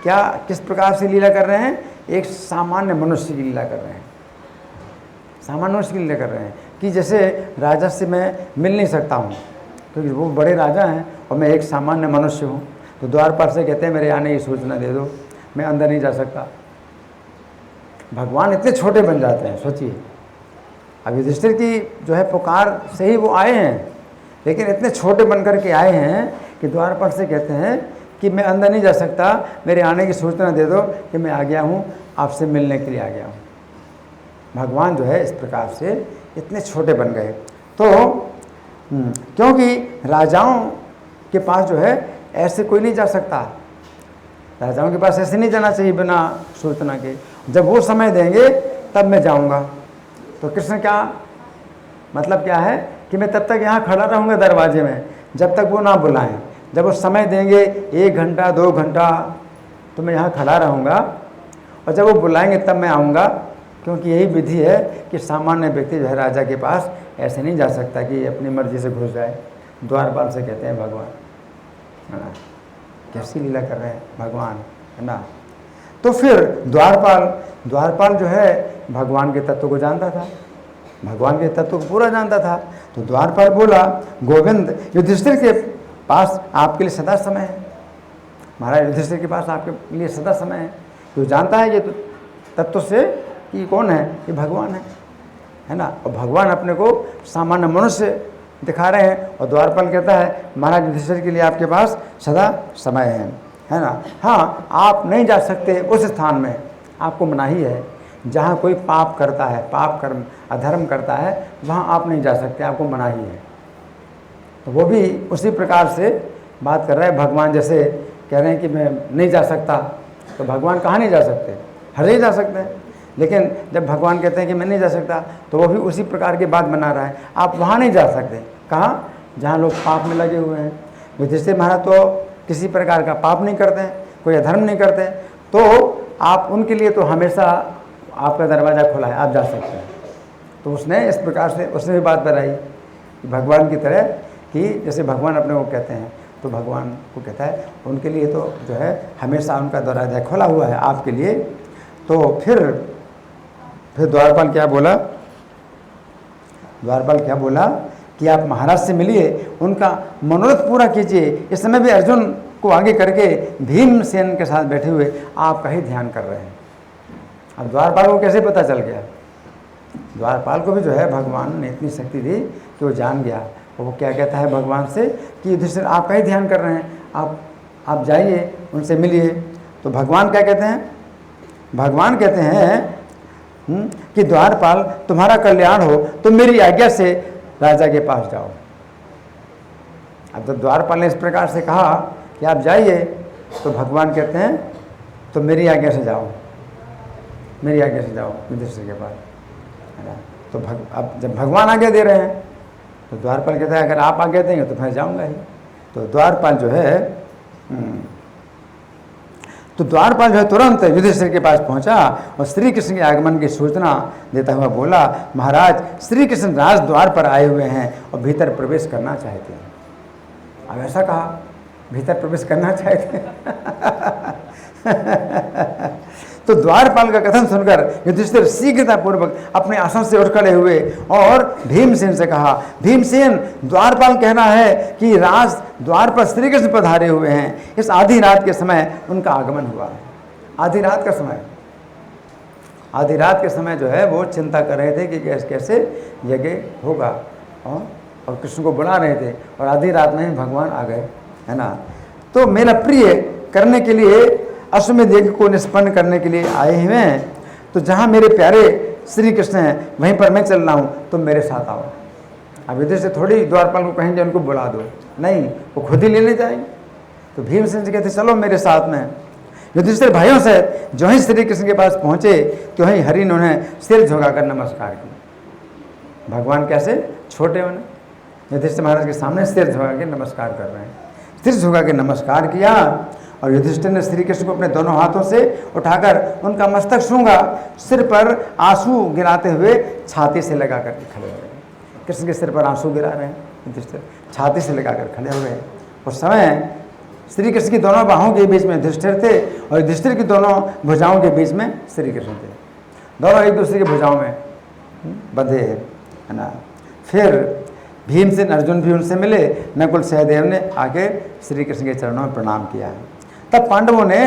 क्या किस प्रकार से लीला कर रहे हैं, एक सामान्य मनुष्य की लीला कर रहे हैं, सामान्य मनुष्य की लीला कर रहे हैं कि जैसे राजा से मैं मिल नहीं सकता हूँ क्योंकि वो बड़े राजा हैं और मैं एक सामान्य मनुष्य हूँ, तो द्वारपाल से कहते हैं मेरे आने की सूचना दे दो, मैं अंदर नहीं जा सकता। भगवान इतने छोटे बन जाते हैं, सोचिए। अब युधिष्ठिर की जो है पुकार से ही वो आए हैं, लेकिन इतने छोटे बन कर के आए हैं कि द्वारपाल से कहते हैं कि मैं अंदर नहीं जा सकता, मेरे आने की सूचना दे दो कि मैं आ गया हूँ, आपसे मिलने के लिए आ गया हूँ। भगवान जो है इस प्रकार से इतने छोटे बन गए। तो क्योंकि राजाओं के पास जो है ऐसे कोई नहीं जा सकता, राजाओं के पास ऐसे नहीं जाना चाहिए बिना सूचना के। जब वो समय देंगे तब मैं जाऊंगा। तो कृष्ण क्या मतलब क्या है कि मैं तब तक यहाँ खड़ा रहूँगा दरवाजे में जब तक वो ना बुलाएं। जब वो समय देंगे 1 घंटा 2 घंटा तो मैं यहाँ खड़ा रहूँगा, और जब वो बुलाएंगे तब मैं आऊँगा, क्योंकि यही विधि है कि सामान्य व्यक्ति जो है राजा के पास ऐसे नहीं जा सकता कि अपनी मर्जी से घुस जाए। द्वारपाल से कहते हैं भगवान, है ना, कैसी लीला कर रहे हैं भगवान, है ना। तो फिर द्वारपाल जो है भगवान के तत्व को जानता था, भगवान के तत्व को पूरा जानता था। तो द्वारपाल बोला, गोविंद युधिष्ठिर के पास आपके लिए सदा समय है, महाराज युधिष्ठिर के पास आपके लिए सदा समय है। तो जानता है ये तत्व से कि कौन है, ये भगवान है ना। और भगवान अपने को सामान्य मनुष्य दिखा रहे हैं, और द्वारपाल कहता है महाराज युधिष्ठिर के लिए आपके पास सदा समय है ना। हाँ, आप नहीं जा सकते उस स्थान में, आपको मनाही है जहाँ कोई पाप करता है, पाप कर्म अधर्म करता है, वहाँ आप नहीं जा सकते, आपको मनाही है। तो वो भी उसी प्रकार से बात कर रहे हैं। भगवान जैसे कह रहे हैं कि मैं नहीं जा सकता, तो भगवान कहाँ नहीं जा सकते, हर जगह जा सकते हैं। लेकिन जब भगवान कहते हैं कि मैं नहीं जा सकता, तो वो भी उसी प्रकार की बात बना रहा है, आप वहाँ नहीं जा सकते। कहाँ, जहाँ लोग पाप में लगे हुए हैं। युधिष्ठिर महाराज तो किसी प्रकार का पाप नहीं करते हैं, कोई अधर्म नहीं करते, तो आप उनके लिए तो हमेशा आपका दरवाज़ा खुला है, आप जा सकते हैं। तो उसने इस प्रकार से उसने भी बात बताई कि भगवान की तरह कि जैसे भगवान अपने को कहते हैं, तो भगवान को कहता है उनके लिए तो जो है हमेशा उनका दरवाज़ा खुला हुआ है आपके लिए। तो फिर द्वारपाल क्या बोला, द्वारपाल क्या बोला कि आप महाराज से मिलिए, उनका मनोरथ पूरा कीजिए। इस समय भी अर्जुन को आगे करके भीमसेन के साथ बैठे हुए आपका ही ध्यान कर रहे हैं। अब द्वारपाल को कैसे पता चल गया, द्वारपाल को भी जो है भगवान ने इतनी शक्ति दी कि वो जान गया। वो क्या कहता है भगवान से कि युधिष्ठिर आपका ही ध्यान कर रहे हैं, आप जाइए उनसे मिलिए। तो भगवान क्या कहते हैं, भगवान कहते हैं कि द्वारपाल तुम्हारा कल्याण हो तो मेरी आज्ञा से राजा के पास जाओ। अब तो द्वारपाल ने इस प्रकार से कहा कि आप जाइए, तो भगवान कहते हैं तो मेरी आज्ञा से जाओ, मेरी आज्ञा से जाओ युधिष्ठिर के पास, है ना। तो अब जब भगवान आज्ञा दे रहे हैं तो द्वारपाल कहता है अगर आप आज्ञा देंगे तो मैं जाऊंगा ही। तो द्वारपाल जो है तुरंत युधिष्ठिर के पास पहुंचा और श्री कृष्ण के आगमन की सूचना देता हुआ बोला, महाराज श्री कृष्ण राज द्वार पर आए हुए हैं और भीतर प्रवेश करना चाहते हैं। अब ऐसा कहा, भीतर प्रवेश करना चाहते हैं। तो द्वारपाल का कथन सुनकर युधिष्ठिर शीघ्रतापूर्वक अपने आसन से उठ खड़े हुए और भीमसेन से कहा, भीमसेन द्वारपाल कहना है कि राज द्वार पर श्री कृष्ण पधारे हुए हैं। इस आधी रात के समय उनका आगमन हुआ है। आधी रात का समय, आधी रात के समय जो है वो चिंता कर रहे थे कि कैसे यज्ञ होगा और कृष्ण को बुला रहे थे और आधी रात में ही भगवान आ गए, है ना। तो मेरा प्रिय करने के लिए, अश्वमेध यज्ञ को निष्पन्न करने के लिए आए हुए हैं। तो जहाँ मेरे प्यारे श्री कृष्ण हैं वहीं पर मैं चल रहा हूँ, तुम मेरे साथ आओ। अब इधर से थोड़ी द्वारपाल को कहेंगे उनको बुला दो, नहीं, वो खुद ही लेने जाएंगे। तो भीमसेन जी कहते चलो मेरे साथ में। युधिष्ठिर भाइयों से जो ही श्री कृष्ण के पास पहुँचे तो ही हरि ने उन्हें सिर झुकाकर नमस्कार किया। भगवान कैसे छोटे उन्हें युधिष्ठिर महाराज के सामने सिर झुका के नमस्कार कर रहे हैं। सिर झुका के नमस्कार किया और युधिष्ठिर ने श्री कृष्ण को अपने दोनों हाथों से उठाकर उनका मस्तक छूंगा, सिर पर आंसू गिराते हुए छाती से लगाकर खड़े हो गए। कृष्ण के सिर पर आंसू गिरा रहे हैं युधिष्ठिर, छाती से लगाकर खड़े हो गए। उस समय श्री कृष्ण की दोनों बाहों के बीच में युधिष्ठिर थे और युधिष्ठिर की दोनों भुजाओं के बीच में श्री कृष्ण थे। दोनों एक दूसरे की भुजाओं में बंधे, है ना। फिर भीमसेन अर्जुन भी उनसे मिले। नकुल सहदेव ने आके श्री कृष्ण के चरणों में प्रणाम किया। तब पांडवों ने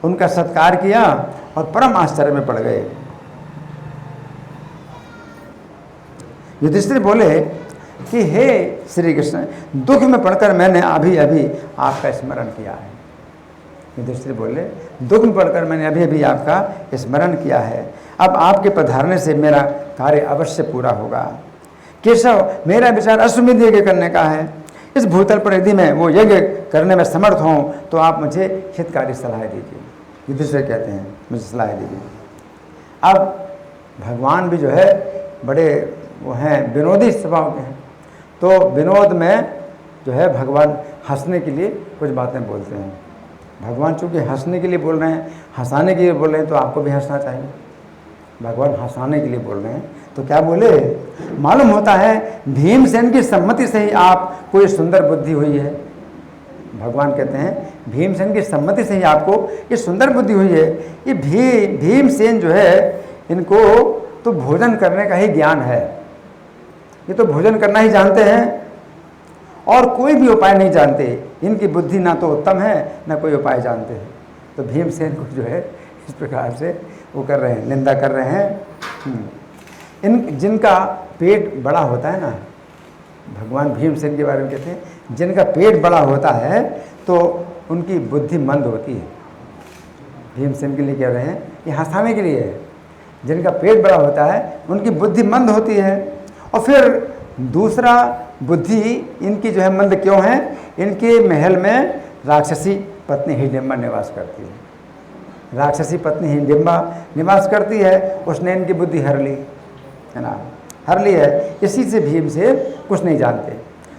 उनका सत्कार किया और परम आश्चर्य में पड़ गए। युधिष्ठिर बोले कि हे श्री कृष्ण, दुख में पड़कर मैंने अभी अभी आपका स्मरण किया है। युधिष्ठिर बोले दुख में पड़कर मैंने अभी अभी आपका स्मरण किया है। अब आपके पधारने से मेरा कार्य अवश्य पूरा होगा। केशव, मेरा विचार अश्वमेध यज्ञ करने का है। इस भूतल पर यदि मैं वो यज्ञ करने में समर्थ हूँ तो आप मुझे हितकारी सलाह दीजिए। युधिष्ठिर कहते हैं मुझे सलाह दीजिए। अब भगवान भी जो है बड़े वो हैं, विनोदी स्वभाव के हैं। तो विनोद में जो है भगवान हंसने के लिए कुछ बातें बोलते हैं। भगवान चूँकि हंसने के लिए बोल रहे हैं, हंसाने के लिए बोल रहे हैं, तो आपको भी हंसना चाहिए। भगवान हंसाने के लिए बोल रहे हैं तो क्या बोले, मालूम होता है भीमसेन की सम्मति से ही आप को ये सुंदर बुद्धि हुई है। भगवान कहते हैं भीमसेन की सम्मति से ही आपको ये सुंदर बुद्धि हुई है। ये भीमसेन जो है इनको तो भोजन करने का ही ज्ञान है, ये तो भोजन करना ही जानते हैं और कोई भी उपाय नहीं जानते। इनकी बुद्धि ना तो उत्तम है ना कोई उपाय जानते हैं। तो भीमसेन को जो है इस प्रकार से वो कर रहे हैं, निंदा कर रहे हैं। इन जिनका पेट बड़ा होता है ना, भगवान भीमसेन के बारे में कहते हैं जिनका पेट बड़ा होता है तो उनकी बुद्धि मंद होती है। भीमसेन के लिए कह रहे हैं ये हंसाने के लिए है। जिनका पेट बड़ा होता है उनकी बुद्धि मंद होती है। और फिर दूसरा बुद्धि इनकी जो है मंद क्यों है, इनके महल में राक्षसी पत्नी हिडिंबा निवास करती है। राक्षसी पत्नी हिडिंबा निवास करती है, उसने इनकी बुद्धि हर ली, है ना, हर ली है। इसी से भीमसेन कुछ नहीं जानते।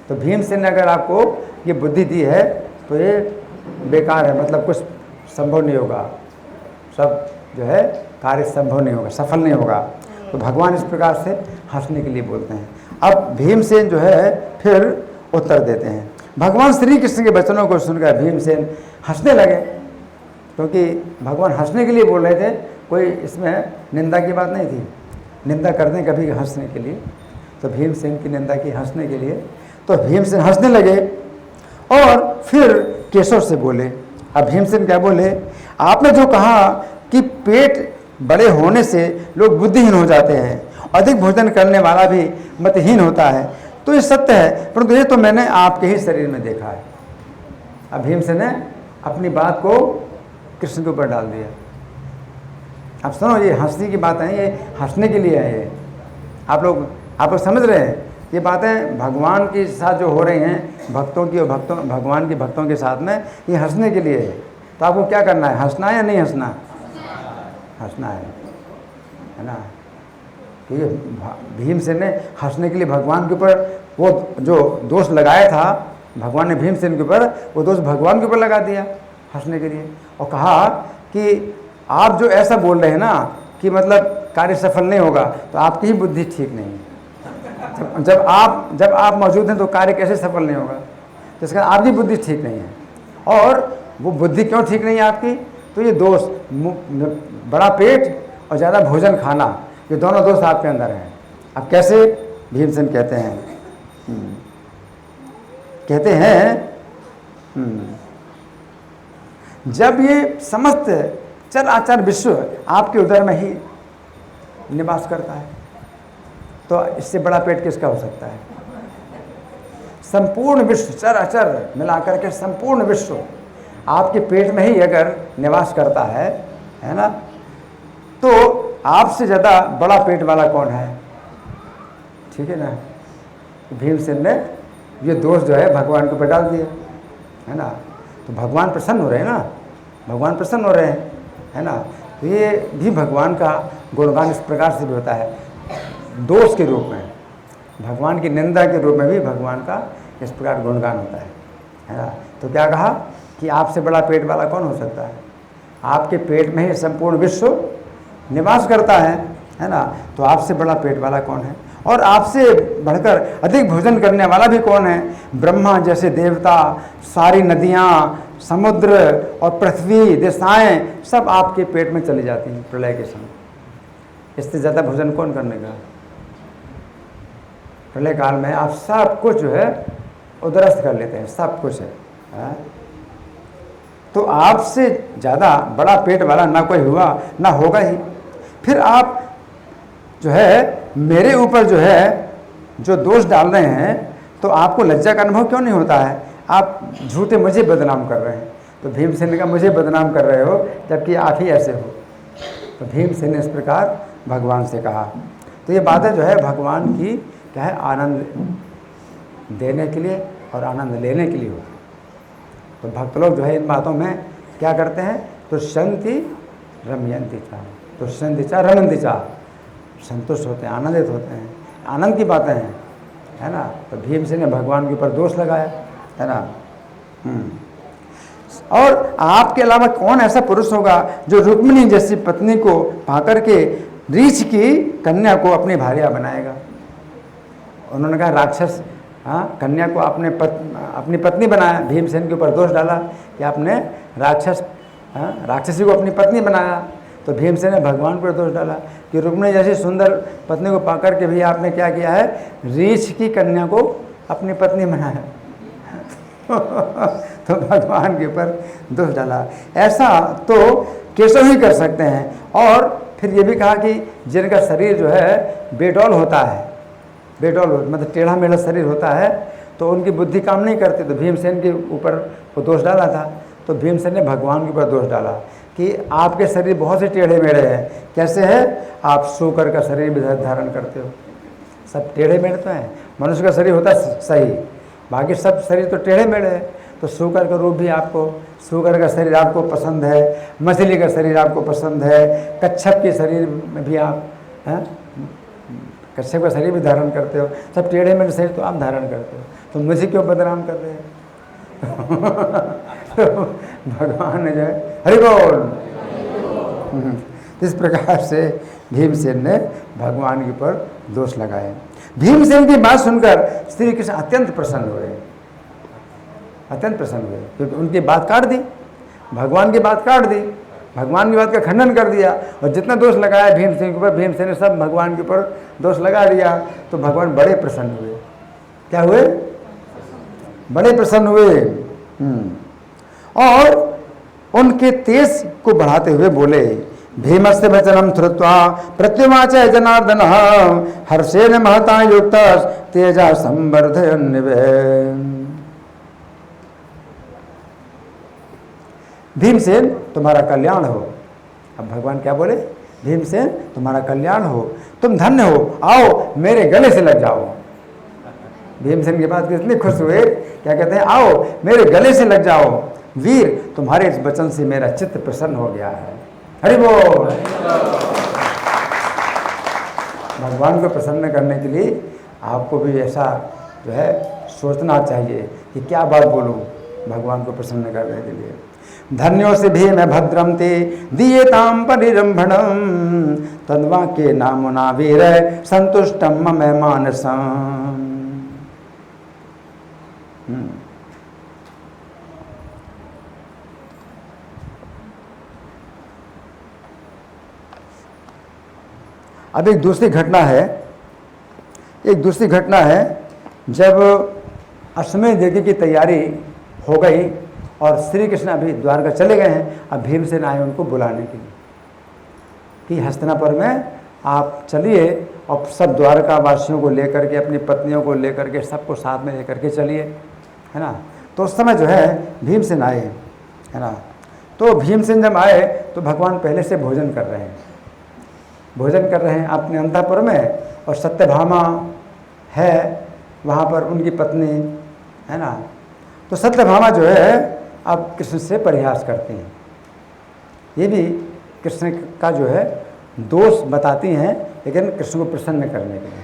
तो भीमसेन ने अगर आपको ये बुद्धि दी है तो ये बेकार है, मतलब कुछ संभव नहीं होगा, सब जो है कार्य संभव नहीं होगा, सफल नहीं होगा। तो भगवान इस प्रकार से हंसने के लिए बोलते हैं। अब भीमसेन जो है फिर उत्तर देते हैं। भगवान श्री कृष्ण के वचनों को सुनकर भीमसेन हंसने लगे, क्योंकि भगवान हंसने के लिए बोल रहे थे, कोई इसमें निंदा की बात नहीं थी। निंदा करते हैं कभी हंसने के लिए, तो भीमसेन की निंदा की हंसने के लिए। तो भीमसेन हंसने लगे और फिर केशव से बोले। अब भीमसेन क्या बोले, आपने जो कहा कि पेट बड़े होने से लोग बुद्धिहीन हो जाते हैं, अधिक भोजन करने वाला भी मतहीन होता है, तो ये सत्य है, परंतु ये तो मैंने आपके ही शरीर में देखा है। अब भीमसेन ने अपनी बात को कृष्ण के ऊपर डाल दिया। अब सुनो, ये हंसने की बात है, ये हंसने के लिए है। ये आप लोग समझ रहे हैं, ये बातें भगवान के साथ जो हो रही हैं, भक्तों की और भगवान के भक्तों के साथ में, ये हंसने के लिए है। तो आपको क्या करना है, हंसना है या नहीं हंसना? हंसना है ना। क्योंकि भीमसेन ने हंसने के लिए भगवान के ऊपर वो जो दोष लगाया था, भगवान ने भीमसेन के ऊपर वो दोष भगवान के ऊपर लगा दिया हंसने के लिए, और कहा कि आप जो ऐसा बोल रहे हैं ना कि मतलब कार्य सफल नहीं होगा, तो आपकी ही बुद्धि ठीक नहीं है। जब आप मौजूद हैं तो कार्य कैसे सफल नहीं होगा? तो इसका आपकी बुद्धि ठीक नहीं है। और वो बुद्धि क्यों ठीक नहीं है आपकी? तो ये दोष, बड़ा पेट और ज़्यादा भोजन खाना, ये दोनों दोष आपके अंदर हैं। अब कैसे? भीमसेन कहते हैं जब ये समस्त चर आचार विश्व आपके उदर में ही निवास करता है, तो इससे बड़ा पेट किसका हो सकता है? संपूर्ण विश्व, चर अचर मिलाकर के संपूर्ण विश्व आपके पेट में ही अगर निवास करता है ना, तो आपसे ज़्यादा बड़ा पेट वाला कौन है? ठीक है ना। भीमसेन ने ये दोष जो है भगवान के ऊपर डाल दिया, है ना। तो भगवान प्रसन्न हो रहे हैं ना, भगवान प्रसन्न हो रहे हैं, है ना। तो ये भी भगवान का गुणगान इस प्रकार से भी होता है, दोष के रूप में, भगवान की निंदा के रूप में भी भगवान का इस प्रकार गुणगान होता है ना। तो क्या कहा कि आपसे बड़ा पेट वाला कौन हो सकता है? आपके पेट में ही संपूर्ण विश्व निवास करता है ना। तो आपसे बड़ा पेट वाला कौन है? और आपसे बढ़कर अधिक भोजन करने वाला भी कौन है? ब्रह्मा जैसे देवता, सारी नदियाँ, समुद्र और पृथ्वी, दिशाएं सब आपके पेट में चली जाती हैं प्रलय के समय। इससे ज़्यादा भोजन कौन करने का? प्रलय काल में आप सब कुछ जो है उदरस्त कर लेते हैं, सब कुछ है। तो आपसे ज़्यादा बड़ा पेट वाला ना कोई हुआ ना होगा ही। फिर आप जो है मेरे ऊपर जो है जो दोष डाल रहे हैं, तो आपको लज्जा का अनुभव क्यों नहीं होता है? आप झूठे मुझे बदनाम कर रहे हैं। तो भीमसेन ने कहा मुझे बदनाम कर रहे हो जबकि आप ही ऐसे हो। तो भीमसेन ने इस प्रकार भगवान से कहा। तो ये बातें जो है भगवान की क्या है, आनंद देने के लिए और आनंद लेने के लिए हो। तो भक्त लोग जो है इन बातों में क्या करते हैं? तो शांति रमयंती चा, तो शांति चा रमंती चा, संतुष्ट होते हैं, आनंदित होते हैं, आनंद की बातें हैं, है ना। तो भीमसेन ने भगवान के ऊपर दोष लगाया, है ना। और आपके अलावा कौन ऐसा पुरुष होगा जो रुक्मिणी जैसी पत्नी को पाकर के रीछ की कन्या को अपनी भार्या बनाएगा? उन्होंने कहा राक्षस कन्या को अपनी पत्नी बनाया। भीमसेन के ऊपर दोष डाला कि आपने राक्षसी को अपनी पत्नी बनाया। तो भीमसेन ने भगवान पर दोष डाला कि रुक्मिणी जैसी सुंदर पत्नी को पाकर के भी आपने क्या किया है? रीछ की कन्या को अपनी पत्नी बनाया। तो भगवान के ऊपर दोष डाला। ऐसा तो केशव ही कर सकते हैं। और फिर ये भी कहा कि जिनका शरीर जो है बेडौल होता है, बेडौल मतलब टेढ़ा मेढ़ा शरीर होता है, तो उनकी बुद्धि काम नहीं करती। तो भीमसेन के ऊपर वो दोष डाला था। तो भीमसेन ने भगवान के ऊपर दोष डाला कि आपके शरीर बहुत से टेढ़े मेढ़े हैं। कैसे है? आप शूकर का शरीर भी धारण करते हो। सब टेढ़े मेढ़े तो हैं। मनुष्य का शरीर होता है सही, बाकी सब शरीर तो टेढ़े मेढ़े है। तो शूकर का रूप भी आपको, शूकर का शरीर आपको पसंद है, मछली का शरीर आपको पसंद है, कच्छप के शरीर में भी आप हैं, कच्छप का शरीर भी धारण करते हो। सब टेढ़े मेढ़े शरीर तो आप धारण करते हो। तो मुझे क्यों बदनाम कर रहे हैं? तो भगवान ने जो है हरि बोल। इस प्रकार से भीमसेन ने भगवान के ऊपर दोष लगाए। भीमसेन की बात सुनकर श्री कृष्ण अत्यंत प्रसन्न हुए, अत्यंत प्रसन्न हुए, क्योंकि उनकी बात काट दी, भगवान की बात काट दी, भगवान की बात का खंडन कर दिया। और जितना दोष लगाया भीमसेन के ऊपर, भीमसेन ने सब भगवान के ऊपर दोष लगा दिया। तो भगवान बड़े प्रसन्न हुए। क्या हुए? बड़े प्रसन्न हुए। और उनके तेज को बढ़ाते हुए बोले, भीमस्य वचनम श्रुत्वा प्रत्युवाच जनार्दन हर्षेण महता युक्त तेजा संवर्धयन्निवे। भीमसेन तुम्हारा कल्याण हो। अब भगवान क्या बोले? भीमसेन तुम्हारा कल्याण हो, तुम धन्य हो, आओ मेरे गले से लग जाओ। भीमसेन की बात कितने खुश हुए, क्या कहते हैं? आओ मेरे गले से लग जाओ वीर, तुम्हारे इस वचन से मेरा चित्त प्रसन्न हो गया है। हरि बोल। भगवान को प्रसन्न करने के लिए आपको भी ऐसा जो है सोचना चाहिए कि क्या बात बोलूं भगवान को प्रसन्न करने के लिए। धन्यों से भी मैं भद्रम ते दीयताम परिरंभणम तद्वाक्ये नामुना वीर संतुष्टम मम मानसम। अब एक दूसरी घटना है, जब अश्वमेध यज्ञ की तैयारी हो गई और श्री कृष्ण अभी द्वारका चले गए हैं। अब भीमसेन आए उनको बुलाने के लिए कि हस्तिनापुर में आप चलिए और सब द्वारका वासियों को लेकर के, अपनी पत्नियों को लेकर के, सबको साथ में लेकर के चलिए, है ना। तो उस समय जो है भीमसेन आए, है ना। तो भीमसेन जब आए तो भगवान पहले से भोजन कर रहे हैं अपने अंतःपुर में, और सत्यभामा है वहाँ पर, उनकी पत्नी, है ना। तो सत्यभामा जो है अब कृष्ण से परिहास करती हैं, ये भी कृष्ण का जो है दोष बताती हैं, लेकिन कृष्ण को प्रसन्न करने के लिए।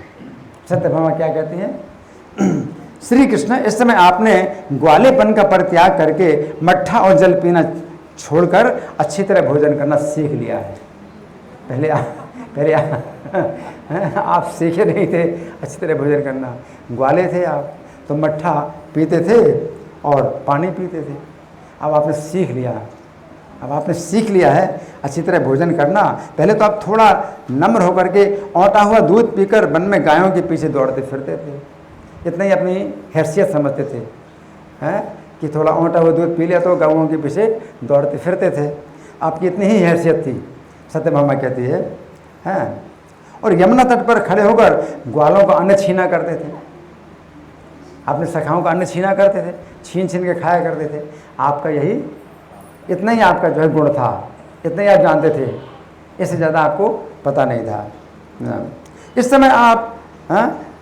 सत्यभामा क्या कहती हैं? श्री कृष्ण, इस समय आपने ग्वालेपन का परित्याग करके मट्ठा और जल पीना छोड़कर अच्छी तरह भोजन करना सीख लिया है। पहले आप सीखे नहीं थे अच्छी तरह भोजन करना, ग्वाले थे आप, तो मट्ठा पीते थे और पानी पीते थे। अब आपने सीख लिया है अच्छी तरह भोजन करना। पहले तो आप थोड़ा नम्र होकर के औंटा हुआ दूध पीकर वन में गायों के पीछे दौड़ते फिरते थे, इतना ही अपनी हैसियत समझते थे, हैं, कि थोड़ा औंटा हुआ दूध पी लिया तो गायों के पीछे दौड़ते फिरते थे। आपकी इतनी ही हैसियत थी, सत्यभामा कहती है, हैं। और यमुना तट पर खड़े होकर ग्वालों का अन्न छीना करते थे, अपने सखाओं का अन्न छीना करते थे, छीन के खाया करते थे। आपका यही, इतना ही आपका जो है गुण था, इतना ही आप जानते थे, इससे ज़्यादा आपको पता नहीं था। इस समय आप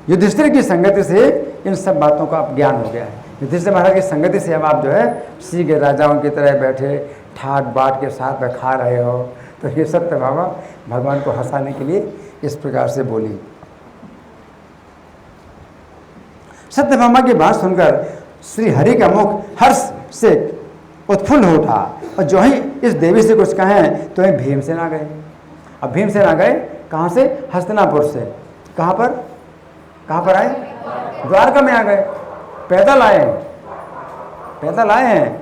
युधिष्ठिर की संगति से इन सब बातों का आप ज्ञान हो गया है। युधिष्ठिर महाराज की संगति से अब आप जो है सीधे राजाओं की तरह बैठे ठाट बाट के साथ में खा रहे हो। तो ये सत्यभामा भगवान को हंसाने के लिए इस प्रकार से बोली। सत्यभामा की बात सुनकर श्री हरि का मुख हर्ष से उत्फुल्ल हो उठा, और जो ही इस देवी से कुछ कहें तो ही भीमसेन आ गए। अब भीमसेन आ गए कहाँ से? हस्तिनापुर से। कहाँ पर आए? द्वारका में आ गए, पैदल आए हैं,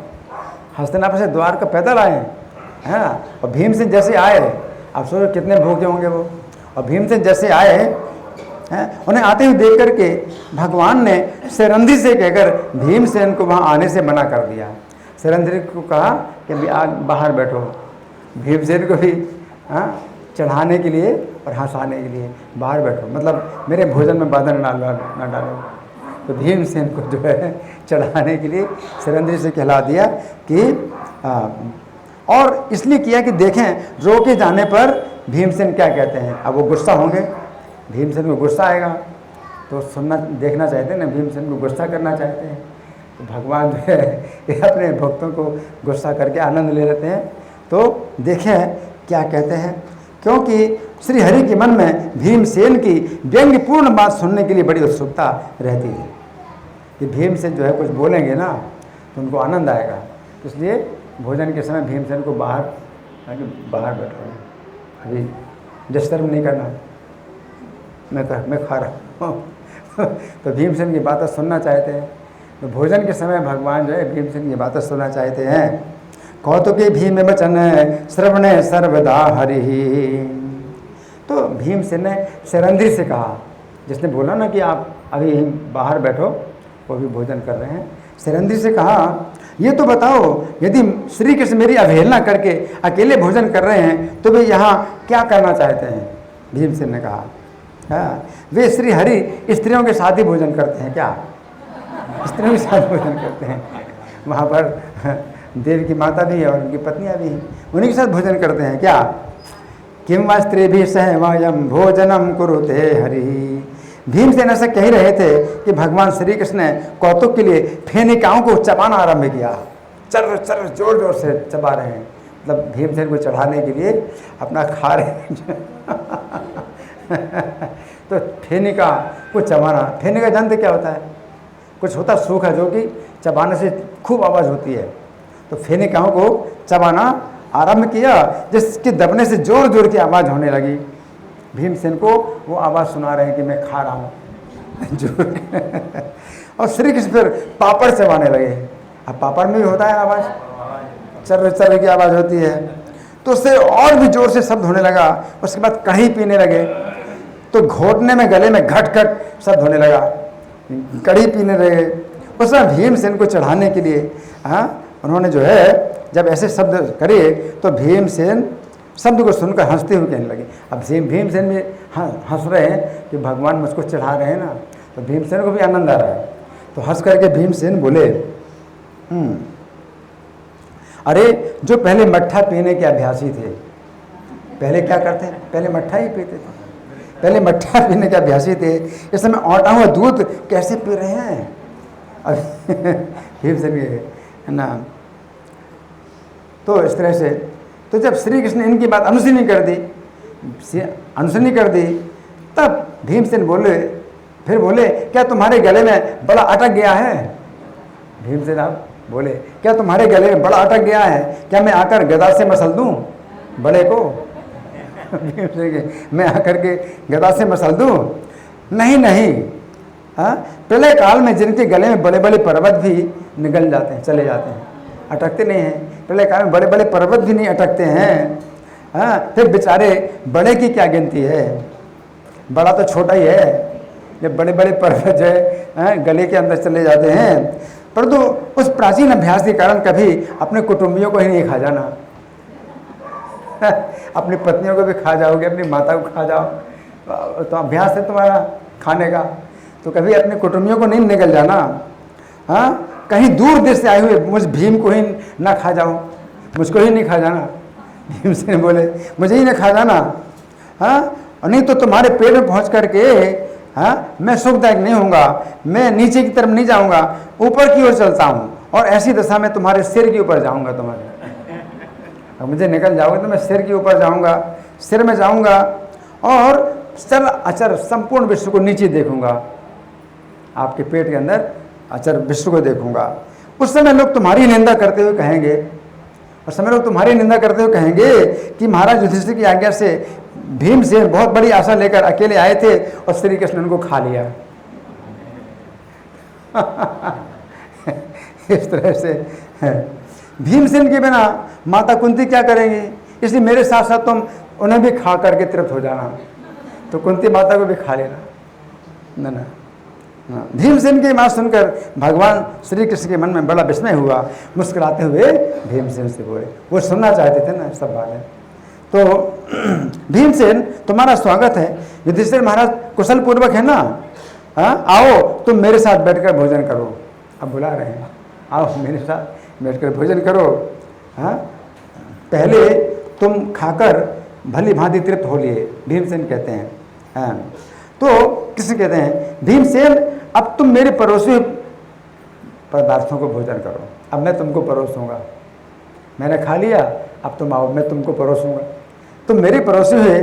हस्तिनापुर से द्वारका पैदल आए हैं, है ना। और भीमसेन जैसे आए, आप सोचो कितने भूखे होंगे वो। और भीमसेन जैसे आए हैं, उन्हें आते हुए देख करके भगवान ने सिरंधी से कहकर भीमसेन को वहाँ आने से मना कर दिया। सिरंधी को कहा कि बाहर बैठो, भीमसेन को भी चढ़ाने के लिए और हंसाने के लिए बाहर बैठो, मतलब मेरे भोजन में बाधा न डालो। तो भीमसेन को जो है चढ़ाने के लिए सिरंधी से कहला दिया कि और इसलिए किया कि देखें रोके जाने पर भीमसेन क्या कहते हैं। अब वो गुस्सा होंगे, भीमसेन को गुस्सा आएगा, तो देखना चाहते हैं ना, भीमसेन को गुस्सा करना चाहते हैं। तो भगवान जो है ये अपने भक्तों को गुस्सा करके आनंद ले लेते हैं। तो देखें क्या कहते हैं, क्योंकि श्री हरि के मन में भीमसेन की व्यंग्यपूर्ण बात सुनने के लिए बड़ी उत्सुकता रहती है कि भीमसेन जो है कुछ बोलेंगे ना तो उनको आनंद आएगा। इसलिए भोजन के समय भीमसेन को बाहर बैठो, अभी डिस्टर्ब नहीं करना, मैं खा रहा हूँ। तो भीमसेन की बातें सुनना चाहते हैं। तो भोजन के समय भगवान जो है भीमसेन की बातें सुनना चाहते हैं। कौतुके भीम वचन श्रवणे सर्वदा हरि। तो भीमसेन ने सिरंधी से कहा, जिसने बोला ना कि आप अभी बाहर बैठो, वो भी भोजन कर रहे हैं। सिरंधी से कहा, ये तो बताओ यदि श्री कृष्ण मेरी अवहेलना करके अकेले भोजन कर रहे हैं तो वे यहाँ क्या करना चाहते हैं? भीमसेन ने कहा, हाँ, वे श्री हरि स्त्रियों के साथ ही भोजन करते हैं क्या? स्त्रियों के साथ भोजन करते हैं, वहाँ पर देव की माता भी है और उनकी पत्नियाँ भी हैं, उन्हीं के साथ भोजन करते हैं क्या? किम वा स्त्री भी सह वयम भोजनम कुरुते हरि। भीमसेन ऐसा कह रहे थे कि भगवान श्री कृष्ण ने कौतुक के लिए फेनिकाओं को चबाना आरंभ किया, चर जोर जोर से चबा रहे हैं, मतलब भीमसेन को चढ़ाने के लिए अपना खा रहे हैं। तो फेनिका को चबाना, फेनिका जानते क्या होता है? कुछ होता सूखा जो कि चबाने से खूब आवाज़ होती है। तो फेनिकाओं को चबाना आरंभ किया, जिसके दबने से जोर जोर की आवाज़ होने लगी। भीमसेन को वो आवाज़ सुना रहे हैं कि मैं खा रहा हूँ जोर। और श्री कृष्ण फिर पापड़ चबाने लगे। अब पापड़ में भी होता है आवाज़, चर की आवाज़ होती है, तो उससे और भी जोर से शब्द होने लगा। उसके बाद कढ़ी पीने लगे, तो घोटने में गले में घट घट शब्द होने लगा, कढ़ी पीने लगे। उसमें भीमसेन को चढ़ाने के लिए उन्होंने जो है जब ऐसे शब्द करे तो भीमसेन शब्द को सुनकर हंसते हुए कहने लगे। अब भीमसेन भी हंस रहे हैं कि भगवान मुझको चढ़ा रहे हैं ना, तो भीमसेन को भी आनंद आ रहा है। तो हंस करके भीमसेन बोले, अरे जो पहले मट्ठा पीने के अभ्यासी थे, पहले क्या करते हैं, पहले मट्ठा ही पीते थे, पहले मट्ठा पीने के अभ्यासी थे, इस समय औटा हुआ दूध कैसे पी रहे हैं। अब भीमसेन है ना, तो इस तरह से तो जब श्री कृष्ण इनकी बात अनुसुनी कर दी, तब भीमसेन बोले, फिर बोले, क्या तुम्हारे गले में बड़ा अटक गया है। भीमसेन आप बोले, क्या तुम्हारे गले में बड़ा अटक गया है, क्या मैं आकर गदा से मसल दूं बड़े को। मैं आकर के गदा से मसल दूं। नहीं नहीं, प्रलय काल में जिनके गले में बड़े बड़े पर्वत भी निगल जाते हैं, चले जाते हैं, अटकते नहीं हैं। प्रलय काल में बड़े बड़े पर्वत भी नहीं अटकते हैं। फिर बेचारे बड़े की क्या गिनती है, बड़ा तो छोटा ही है, जब बड़े बड़े पर्वत जो है गले के अंदर चले जाते हैं। परंतु उस प्राचीन अभ्यास के कारण कभी अपने कुटुंबियों को ही नहीं खा जाना। अपनी पत्नियों को भी खा जाओगे, अपनी माता को खा जाओ, तो अभ्यास है तुम्हारा खाने का, तो कभी अपने कुटुंबियों को नहीं निकल जाना। कहीं दूर देश से आए हुए मुझ भीम को ही ना खा जाओ, मुझको ही नहीं खा जाना। भीम से बोले, मुझे ही ना खा जाना, और नहीं तो तुम्हारे पेट में पहुँच करके मैं सुखदायक नहीं होऊंगा, मैं नीचे की तरफ नहीं जाऊंगा, ऊपर की ओर चलता हूँ, और ऐसी दशा में तुम्हारे सिर के ऊपर जाऊंगा। तुम्हारे अब मुझे निकल जाओगे तो मैं सिर के ऊपर जाऊंगा, सिर में जाऊंगा, और चल अचर संपूर्ण विश्व को नीचे देखूंगा, आपके पेट के अंदर अचर विश्व को देखूंगा। उस समय लोग तुम्हारी निंदा करते हुए कहेंगे, और समय लोग तुम्हारी निंदा करते हुए कहेंगे कि महाराज युधिष्ठिर की आज्ञा से भीमसेन बहुत बड़ी आशा लेकर अकेले आए थे और श्री कृष्ण उनको खा लिया। इस तरह से भीमसेन के बिना माता कुंती क्या करेंगी, इसलिए मेरे साथ साथ तुम उन्हें भी खा करके तृप्त हो जाना। तो कुंती माता को भी खा लेना ना। भीमसेन की बात सुनकर भगवान श्री कृष्ण के मन में बड़ा विस्मय हुआ। मुस्कुराते हुए भीमसेन से बोले, वो सुनना चाहते थे ना सब बातें। तो भीमसेन तुम्हारा स्वागत है, युधिष्ठिर महाराज कुशल पूर्वक है ना, आओ तुम मेरे साथ बैठकर भोजन करो। अब बुला रहे हैं, आओ मेरे साथ बैठकर भोजन करो। पहले तुम खाकर भली भांति तृप्त हो लिए, भीमसेन कहते हैं। तो किसे कहते हैं, भीमसेन अब तुम मेरे परोसे पदार्थों को भोजन करो, अब मैं तुमको परोसूंगा। मैंने खा लिया, अब तुम आओ, मैं तुमको परोसूंगा। तुम मेरे परोसे हुए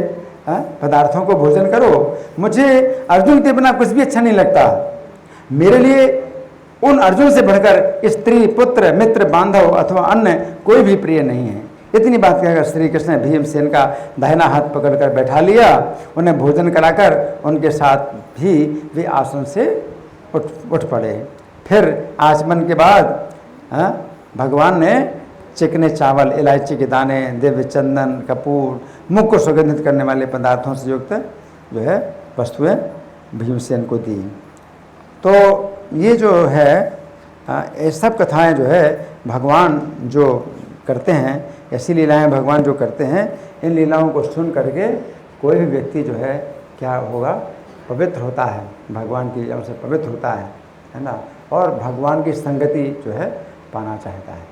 पदार्थों को भोजन करो। मुझे अर्जुन के बिना कुछ भी अच्छा नहीं लगता। मेरे लिए उन अर्जुन से बढ़कर स्त्री, पुत्र, मित्र, बांधव अथवा अन्य कोई भी प्रिय नहीं है। इतनी बात कहकर श्री कृष्ण ने भीमसेन का दाहिना हाथ पकड़कर बैठा लिया, उन्हें भोजन कराकर उनके साथ भी वे आसन से उठ पड़े। फिर आचमन के बाद भगवान ने चिकने चावल, इलायची के दाने, दिव्य चंदन, कपूर, मुख को सुगंधित करने वाले पदार्थों से युक्त जो है वस्तुएं भीमसेन को दी। तो ये जो है ये सब कथाएं जो है भगवान जो करते हैं, ऐसी लीलाएं भगवान जो करते हैं, इन लीलाओं को सुन करके कोई भी व्यक्ति जो है क्या होगा, पवित्र होता है, भगवान की लीलाओं से पवित्र होता है ना, और भगवान की संगति जो है पाना चाहता है।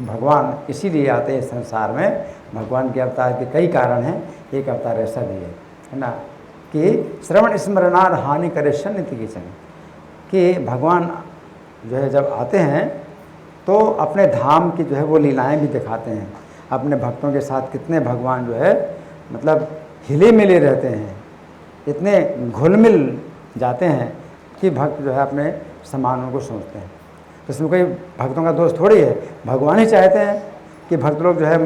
भगवान इसीलिए आते हैं संसार में। भगवान के अवतार के कई कारण हैं, एक अवतार ऐसा भी है ना, कि श्रवण स्मरणार हानि करे शनिति की चन, कि भगवान जो है जब आते हैं तो अपने धाम की जो है वो लीलाएं भी दिखाते हैं। अपने भक्तों के साथ कितने भगवान जो है मतलब हिले मिले रहते हैं, इतने घुल मिल जाते हैं कि भक्त जो है अपने सम्मानों को सोचते हैं। तो इसमें कोई भक्तों का दोष थोड़ी है, भगवान ही चाहते हैं कि भक्त लोग जो है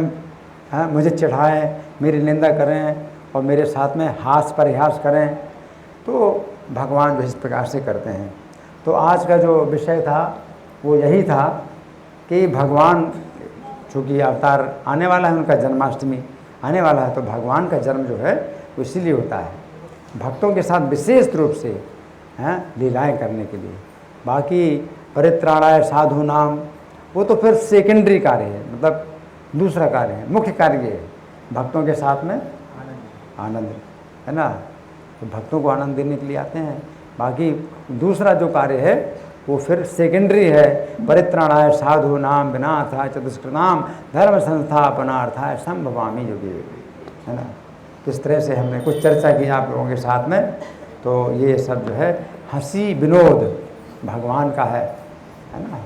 मुझे चढ़ाएं, मेरी निंदा करें और मेरे साथ में हास परिहास करें। तो भगवान जो इस प्रकार से करते हैं। तो आज का जो विषय था वो यही था कि भगवान चूँकि अवतार आने वाला है, उनका जन्माष्टमी आने वाला है, तो भगवान का जन्म जो है वो इसीलिए होता है भक्तों के साथ विशेष रूप से लीलाएं करने के लिए। बाकी परित्राणाय साधु नाम वो तो फिर सेकेंडरी कार्य है, मतलब दूसरा कार्य है। मुख्य कार्य ये है भक्तों के साथ में आनंद, है ना। तो भक्तों को आनंद देने के लिए आते हैं। बाकी दूसरा जो कार्य है वो फिर सेकेंडरी है। परित्राणाय साधु नाम विनाशाय चतुष्कृताम धर्म संस्थापनार्थाय संभवामि युगे, है ना। किस तरह से हमने कुछ चर्चा की आप लोगों के साथ में। तो ये सब जो है हंसी विनोद भगवान का है ना।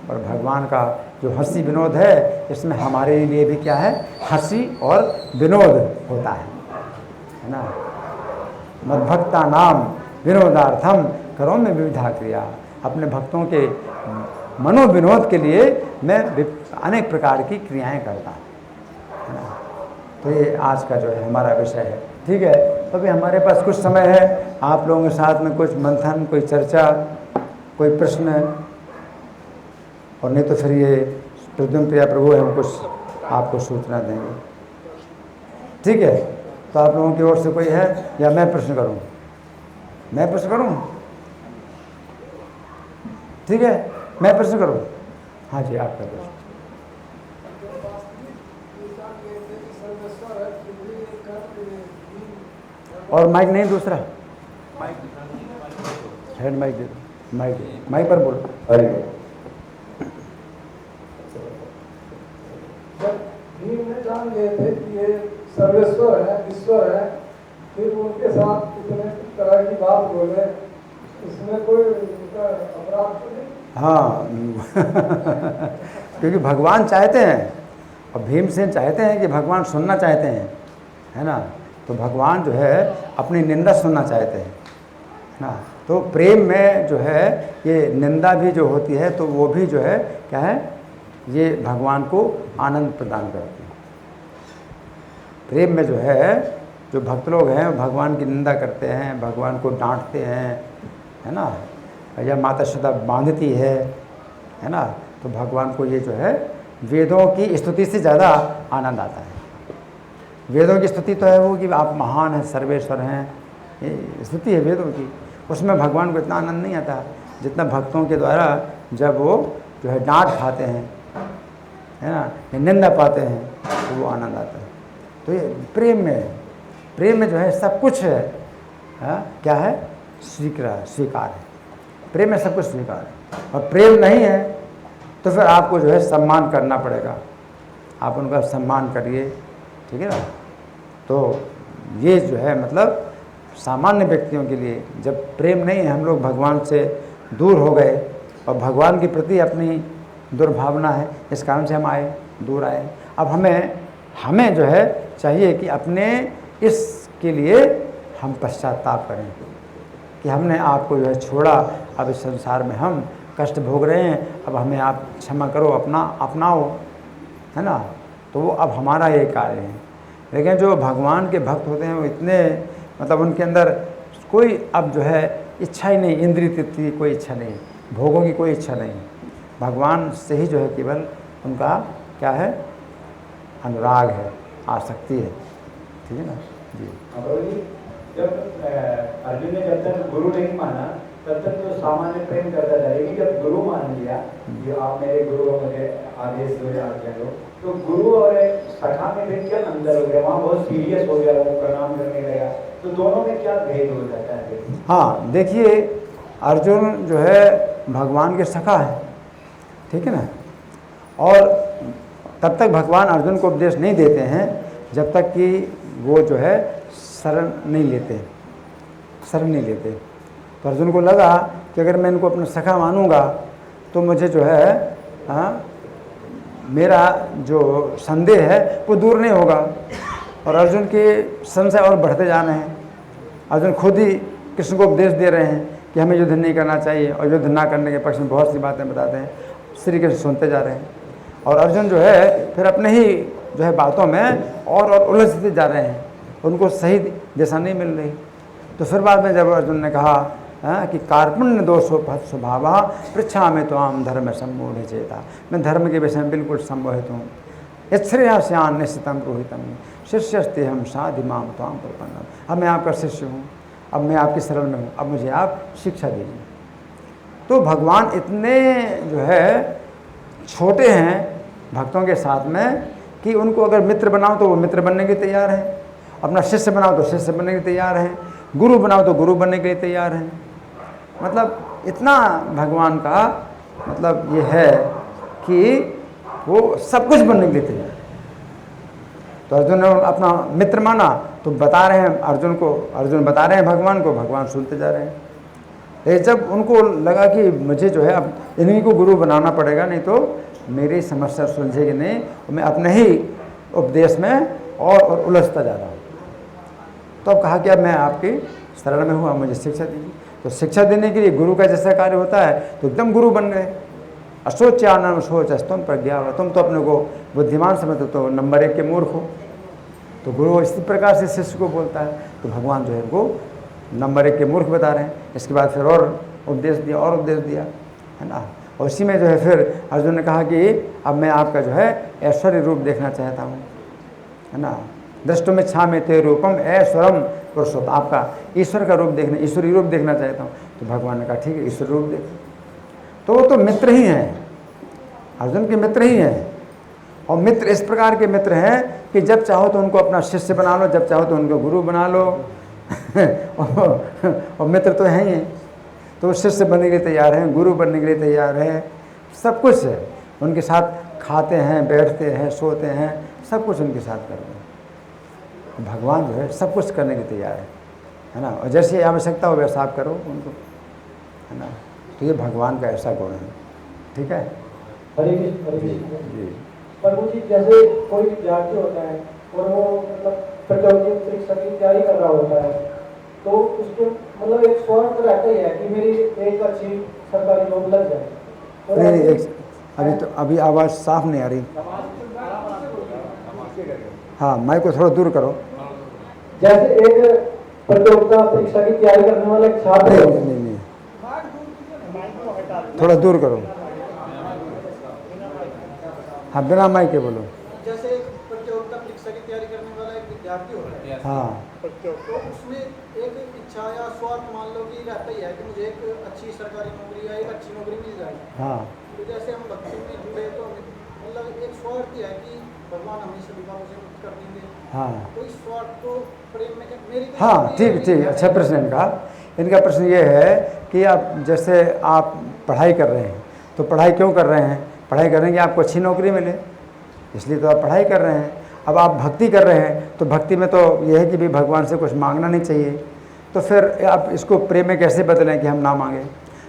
और भगवान का जो हंसी विनोद है इसमें हमारे लिए भी क्या है, हंसी और विनोद होता है ना। मद्भक्ता नाम विनोदार्थम करोमि विविधा क्रिया। अपने भक्तों के मनोविनोद के लिए मैं अनेक प्रकार की क्रियाएं करता हूँ, है ना। तो ये आज का जो है हमारा विषय है, ठीक है। तो अभी हमारे पास कुछ समय है, आप लोगों के साथ में कुछ मंथन, कोई चर्चा, कोई प्रश्न, और नहीं तो फिर ये प्रद्युम्न प्रिया प्रभु है, कुछ आपको सूचना देंगे, ठीक है। तो आप लोगों की ओर से कोई है या मैं प्रश्न करूं? मैं प्रश्न करूं, ठीक है, मैं प्रश्न करूं? हाँ जी, आपका प्रश्न। और माइक नहीं, दूसरा हेड माइक दे दो, माइक पर बोलो। भीम ने जान लिए थे कि ये सर्वेश्वर है, ईश्वर है, फिर उनके साथ इतने तरह की बात बोले, इसमें कोई उनका अपराध तो नहीं? हाँ क्योंकि भगवान चाहते हैं और भीमसेन चाहते हैं कि भगवान सुनना चाहते हैं, है ना। तो भगवान जो है अपनी निंदा सुनना चाहते हैं ना। तो प्रेम में जो है ये निंदा भी जो होती है तो वो भी जो है क्या है, ये भगवान को आनंद प्रदान करती है। प्रेम में जो है जो भक्त लोग हैं भगवान की निंदा करते हैं, भगवान को डांटते हैं, है ना, या माता सीता बांधती है ना। तो भगवान को ये जो है वेदों की स्तुति से ज़्यादा आनंद आता है। वेदों की स्तुति तो है वो कि आप महान हैं, सर्वेश्वर हैं, ये स्तुति है वेदों की। उसमें भगवान को इतना आनंद नहीं आता जितना भक्तों के द्वारा जब वो जो है डांट खाते हैं, है ना, निंदा पाते हैं, तो वो आनंद आता है। तो ये प्रेम में जो है सब कुछ है, क्या है, स्वीकार है। प्रेम में सब कुछ स्वीकार है। और प्रेम नहीं है तो फिर आपको जो है सम्मान करना पड़ेगा, आप उनका सम्मान करिए, ठीक है ना। तो ये जो है मतलब सामान्य व्यक्तियों के लिए जब प्रेम नहीं है, हम लोग भगवान से दूर हो गए और भगवान के प्रति अपनी दुर्भावना है, इस कारण से हम दूर आए। अब हमें जो है चाहिए कि अपने इसके लिए हम पश्चाताप करें कि हमने आपको जो है छोड़ा, अब इस संसार में हम कष्ट भोग रहे हैं, अब हमें आप क्षमा करो, अपनाओ, है ना। तो वो अब हमारा ये कार्य है। लेकिन जो भगवान के भक्त होते हैं वो इतने मतलब उनके अंदर कोई अब जो है इच्छा ही नहीं, इंद्रिय तृप्ति की कोई इच्छा नहीं, भोगों की कोई इच्छा नहीं। भगवान से ही जो है केवल उनका क्या है, अनुराग है, आसक्ति है, ठीक है ना जी। जब अर्जुन ने जब तक गुरु नहीं माना तब तक तो सामान्य प्रेम करता था, लेकिन जब गुरु मान लिया कि आप मेरे गुरु हो, मुझे आदेश दो या आज्ञा दो, तो गुरु और सखा में फिर क्या अंतर हो गया? वहाँ बहुत सीरियस हो गया, वो प्रणाम करने लगा। तो दोनों में क्या भेद हो जाता है? हाँ देखिए, अर्जुन जो है भगवान के सखा है, ठीक है ना। और तब तक भगवान अर्जुन को उपदेश नहीं देते हैं जब तक कि वो जो है शरण नहीं लेते। तो अर्जुन को लगा कि अगर मैं इनको अपना सखा मानूंगा तो मुझे जो है मेरा जो संदेह है वो दूर नहीं होगा। और अर्जुन के संशय और बढ़ते जा रहे हैं। अर्जुन खुद ही कृष्ण को उपदेश दे रहे हैं कि हमें युद्ध नहीं करना चाहिए, और युद्ध ना करने के पक्ष में बहुत सी बातें बताते हैं। श्री कृष्ण सुनते जा रहे हैं और अर्जुन जो है फिर अपने ही जो है बातों में और उलझते जा रहे हैं, उनको सही दिशा नहीं मिल रही। तो फिर बाद में जब अर्जुन ने कहा कि कार्पण्य दोषो स्वभाव पृच्छा में तो आम धर्म सम्मूढ़ चेता, मैं धर्म के विषय में बिल्कुल सम्मोहित हूँ। यश्रेयास्यान निश्चितम रोहितम शिष्यस्ते हम साधिमाम त्वाम प्रपन्नम। अब मैं आपका शिष्य हूँ, अब मैं आपकी शरण में हूँ, अब मुझे आप शिक्षा दीजिए। तो भगवान इतने जो है छोटे हैं भक्तों के साथ में कि उनको अगर मित्र बनाओ तो वो मित्र बनने के तैयार हैं, अपना शिष्य बनाओ तो शिष्य बनने के तैयार हैं, गुरु बनाओ तो गुरु बनने के लिए तैयार हैं। मतलब इतना भगवान का मतलब ये है कि वो सब कुछ बनने के लिए तैयार है। तो अर्जुन ने अपना मित्र माना तो बता रहे हैं अर्जुन को, अर्जुन बता रहे हैं भगवान को, भगवान सुनते जा रहे हैं। लेकिन जब उनको लगा कि मुझे जो है अब इन्हीं को गुरु बनाना पड़ेगा, नहीं तो मेरी समस्या सुलझेगी नहीं, और मैं अपने ही उपदेश में और उलझता जा रहा हूँ। तो अब कहा कि अब मैं आपकी शरण में हूँ, आप मुझे शिक्षा दीजिए। तो शिक्षा देने के लिए गुरु का जैसा कार्य होता है तो एकदम गुरु बन गए। अशोच्यानम शोचस्तुम प्रज्ञा, तुम तो अपने को बुद्धिमान समझते तो नंबर 1 के मूर्ख हो। तो गुरु इसी प्रकार से शिष्य को बोलता है। तो भगवान जो है वो नंबर 1 के मूर्ख बता रहे हैं। इसके बाद फिर और उपदेश दिया, और उपदेश दिया, है ना। और उसी में जो है फिर अर्जुन ने कहा कि अब मैं आपका जो है ऐश्वर्य रूप देखना चाहता हूँ, है ना। दृष्टो में छा में ते रूपम ऐश्वरम पुरुषोत्तम, आपका ईश्वर का रूप देखना, ईश्वरी रूप देखना चाहता हूँ। तो भगवान ने कहा ठीक है, ईश्वर रूप देख। तो वो तो मित्र ही हैं, अर्जुन के मित्र ही हैं। और मित्र इस प्रकार के मित्र हैं कि जब चाहो तो उनको अपना शिष्य बना लो, जब चाहो तो उनको गुरु बना लो और मित्र तो हैं ही हैं। तो वो शिष्य बनने के लिए तैयार हैं, गुरु बनने के लिए तैयार हैं, सब कुछ है उनके साथ। खाते हैं, बैठते हैं, सोते हैं, सब कुछ उनके साथ करते हैं। भगवान जो है सब कुछ करने के तैयार है ना। और जैसे आवश्यकता हो वैसा आप करो उनको, है ना। तो ये भगवान का ऐसा गुण है। ठीक है, हरे कृष्ण हरे कृष्ण जी। प्रभु जी, जैसे कोई विद्यार्थी होता है और वो मतलब प्रतियोगी परीक्षा की तैयारी कर रहा होता है, तो उसको मतलब एक स्वार्थ रहता ही है कि मेरी एक अच्छी सरकारी नौकरी लग जाए। नहीं, अभी आवाज़ साफ नहीं आ रही। हाँ, माइक को थोड़ा दूर करो। जैसे एक प्रतियोगिता परीक्षा की तैयारी करने वाला एक छात्र है, नहीं, थोड़ा दूर करो। हाँ, बिना माइक के बोलो। जैसे एक प्रतियोगिता परीक्षा की तैयारी करने वाला एक विद्यार्थी होता है, हाँ, तो उसमें एक इच्छा या स्वार्थ मान लो कि रहता ही है कि मुझे एक अच्छी सरकारी नौकरी या एक अच्छी नौकरी मिल जाए। हाँ, तो जैसे हम भक्ति में जुड़े तो मतलब एक स्वार्थ ही है कि भगवान हमें सभी बातों से मुक्त कर देंगे। हाँ, तो इस स्वार्थ को प्रेम में मेरी तो हाँ, ठीक, अच्छा प्रश्न इनका प्रश्न ये है कि आप जैसे आप पढ़ाई कर रहे हैं, तो पढ़ाई क्यों कर रहे हैं? पढ़ाई कर रहे हैं कि आपको अच्छी नौकरी मिले, इसलिए तो आप पढ़ाई कर रहे हैं। अब आप भक्ति कर रहे हैं तो भक्ति में तो यह है कि भी भगवान से कुछ मांगना नहीं चाहिए। तो फिर आप इसको प्रेम में कैसे बदलें कि हम ना मांगें?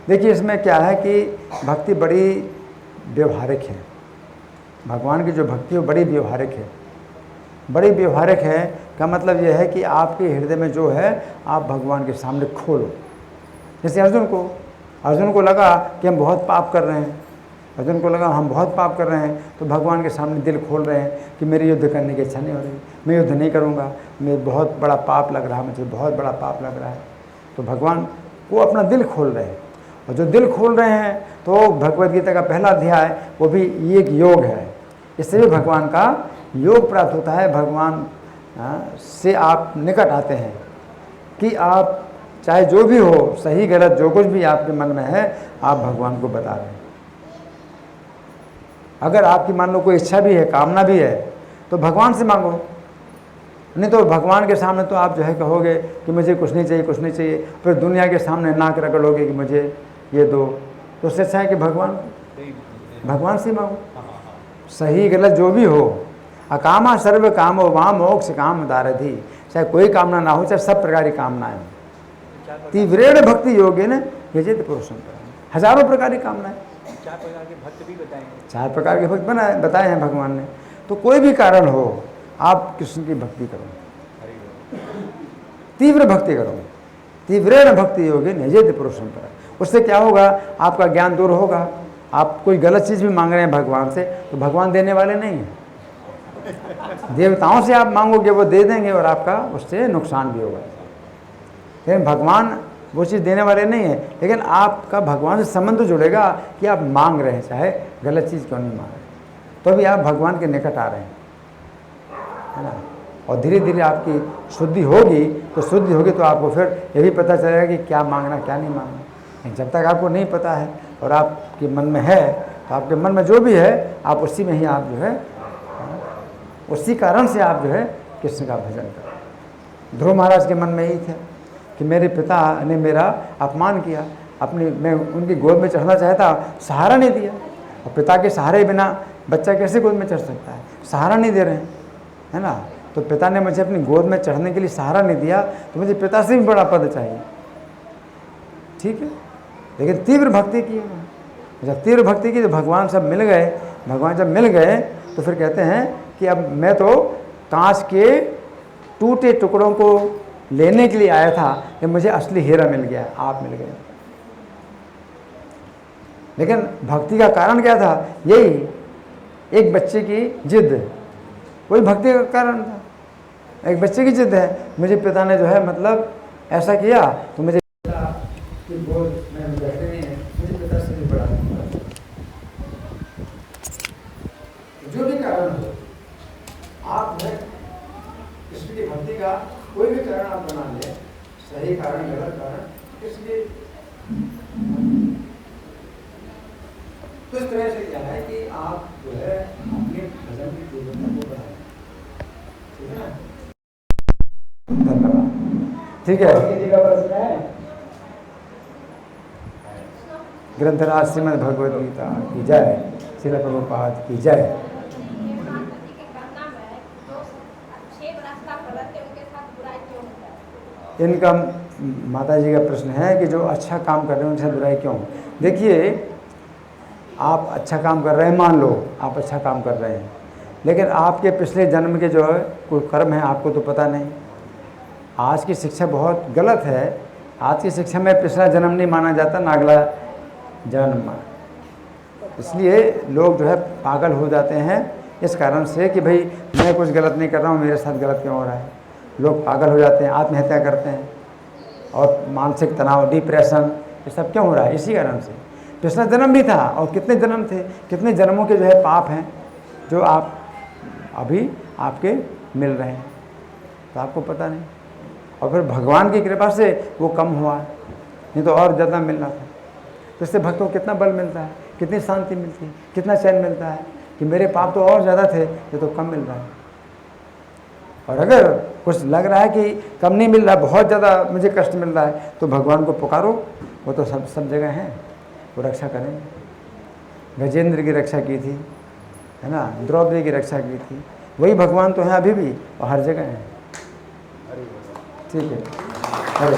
देखिए, इसमें क्या है कि भक्ति बड़ी व्यवहारिक है। भगवान की जो भक्ति है वो बड़ी व्यवहारिक है। बड़ी व्यवहारिक है का मतलब यह है कि आपके हृदय में जो है आप भगवान के सामने खोलो। जैसे अर्जुन को लगा कि हम बहुत पाप कर रहे हैं, अर्जुन को लगा हम बहुत पाप कर रहे हैं, तो भगवान के सामने दिल खोल रहे हैं कि मेरी युद्ध करने की इच्छा नहीं हो रही, मैं युद्ध नहीं करूँगा, मैं बहुत बड़ा पाप लग रहा है, मुझे बहुत बड़ा पाप लग रहा है। तो भगवान को अपना दिल खोल रहे हैं, और जो दिल खोल रहे हैं तो भगवद गीता का पहला अध्याय वो भी एक योग है। इससे भी भगवान का योग प्राप्त होता है। भगवान से आप निकट आते हैं कि आप चाहे जो भी हो, सही गलत जो कुछ भी आपके मन में है, आप भगवान को बता रहे हैं। अगर आपकी मान लो कोई इच्छा भी है, कामना भी है, तो भगवान से मांगो। नहीं तो भगवान के सामने तो आप जो है कहोगे कि मुझे कुछ नहीं चाहिए, कुछ नहीं चाहिए, फिर दुनिया के सामने नाक रगड़ोगे कि मुझे ये दो। तो उससे अच्छा है कि भगवान से मांगो। सही गलत जो भी हो, अकामा सर्व कामो वहाँ मोक्ष काम दारथी। चाहे कोई कामना ना हो, चाहे सब प्रकार की कामनाएं हो। तीव्रेण भक्ति योगे न यजित पुरुषम, हजारों प्रकार की कामनाएं। 4 प्रकार के भक्त भी बताएंगे। 4 प्रकार के भक्त बताए हैं भगवान ने। तो कोई भी कारण हो, आप कृष्ण की भक्ति करो, तीव्र भक्ति करो। तीव्रेण भक्ति योगे निजेत पुरुषम पर। उससे क्या होगा? आपका ज्ञान दूर होगा। आप कोई गलत चीज़ भी मांग रहे हैं भगवान से, तो भगवान देने वाले नहीं हैं। देवताओं से आप मांगोगे वो दे देंगे और आपका उससे नुकसान भी होगा। लेकिन भगवान वो चीज़ देने वाले नहीं है, लेकिन आपका भगवान से संबंध जुड़ेगा कि आप मांग रहे हैं, चाहे गलत चीज़ क्यों नहीं मांग रहे, तो भी आप भगवान के निकट आ रहे हैं, है ना। और धीरे धीरे आपकी शुद्धि होगी, तो शुद्धि होगी तो आपको फिर ये भी पता चलेगा कि क्या मांगना क्या नहीं मांगना। जब तक आपको नहीं पता है और आपके मन में है, तो आपके मन में जो भी है आप उसी में ही आप जो है उसी कारण से आप जो है कृष्ण का भजन करो। ध्रुव महाराज के मन में यही था कि मेरे पिता ने मेरा अपमान किया, मैं उनकी गोद में चढ़ना चाहता, सहारा नहीं दिया। और पिता के सहारे बिना बच्चा कैसे गोद में चढ़ सकता है, सहारा नहीं दे रहे हैं, है ना। तो पिता ने मुझे अपनी गोद में चढ़ने के लिए सहारा नहीं दिया, तो मुझे पिता से भी बड़ा पद चाहिए, ठीक है। लेकिन तीव्र भक्ति की, जब तीव्र भक्ति की तो भगवान सब मिल गए। भगवान जब मिल गए तो फिर कहते हैं कि अब मैं तो कांच के टूटे टुकड़ों को लेने के लिए आया था, कि मुझे असली हीरा मिल गया, आप मिल गए। लेकिन भक्ति का कारण क्या था? यही एक बच्चे की जिद, वही भक्ति का कारण था। एक बच्चे की जिद है, मुझे पिता ने जो है मतलब ऐसा किया तो मुझे मुझे पिता से भी बड़ा, जो भी कारण हो, आप जो है कृष्ण की भक्ति का कोई भी कारण आप बना ले, सही कारण गलत कारण, इसलिए तो इस तरह से क्या है कि आप जो है अपने भजन की तीव्रता को बढ़ाएं, ठीक है ना। धन्यवाद। ठीक है, किसी का प्रश्न है? ग्रंथराज श्रीमद् भगवद गीता की जय, श्रील प्रभुपाद की जय। इनका माता जी का प्रश्न है कि जो अच्छा काम कर रहे हैं उनसे बुराई क्यों? देखिए, आप अच्छा काम कर रहे हैं, मान लो आप अच्छा काम कर रहे हैं, लेकिन आपके पिछले जन्म के जो है कोई कर्म है आपको तो पता नहीं। आज की शिक्षा बहुत गलत है। आज की शिक्षा में पिछला जन्म नहीं माना जाता, ना अगला जन्म। इसलिए लोग जो है पागल हो जाते हैं इस कारण से कि भाई मैं कुछ गलत नहीं कर रहा हूँ, मेरे साथ गलत क्यों हो रहा है। लोग पागल हो जाते हैं, आत्महत्या करते हैं, और मानसिक तनाव, डिप्रेशन, ये सब क्यों हो रहा है? इसी कारण से। पिछला जन्म भी था, और कितने जन्म थे, कितने जन्मों के जो है पाप हैं जो आप अभी आपके मिल रहे हैं, तो आपको पता नहीं। और फिर भगवान की कृपा से वो कम हुआ, नहीं तो और ज़्यादा मिलना था। तो इससे भक्तों को कितना बल मिलता है, कितनी शांति मिलती है, कितना चैन मिलता है कि मेरे पाप तो और ज़्यादा थे, ये तो कम मिल रहा है। और अगर कुछ लग रहा है कि कम नहीं मिल रहा, बहुत ज़्यादा मुझे कष्ट मिल रहा है, तो भगवान को पुकारो, वो तो सब जगह हैं, वो रक्षा करेंगे। गजेंद्र की रक्षा की थी, है ना, द्रौपदी की रक्षा की थी, वही भगवान तो हैं अभी भी और हर जगह हैं। ठीक है, अरे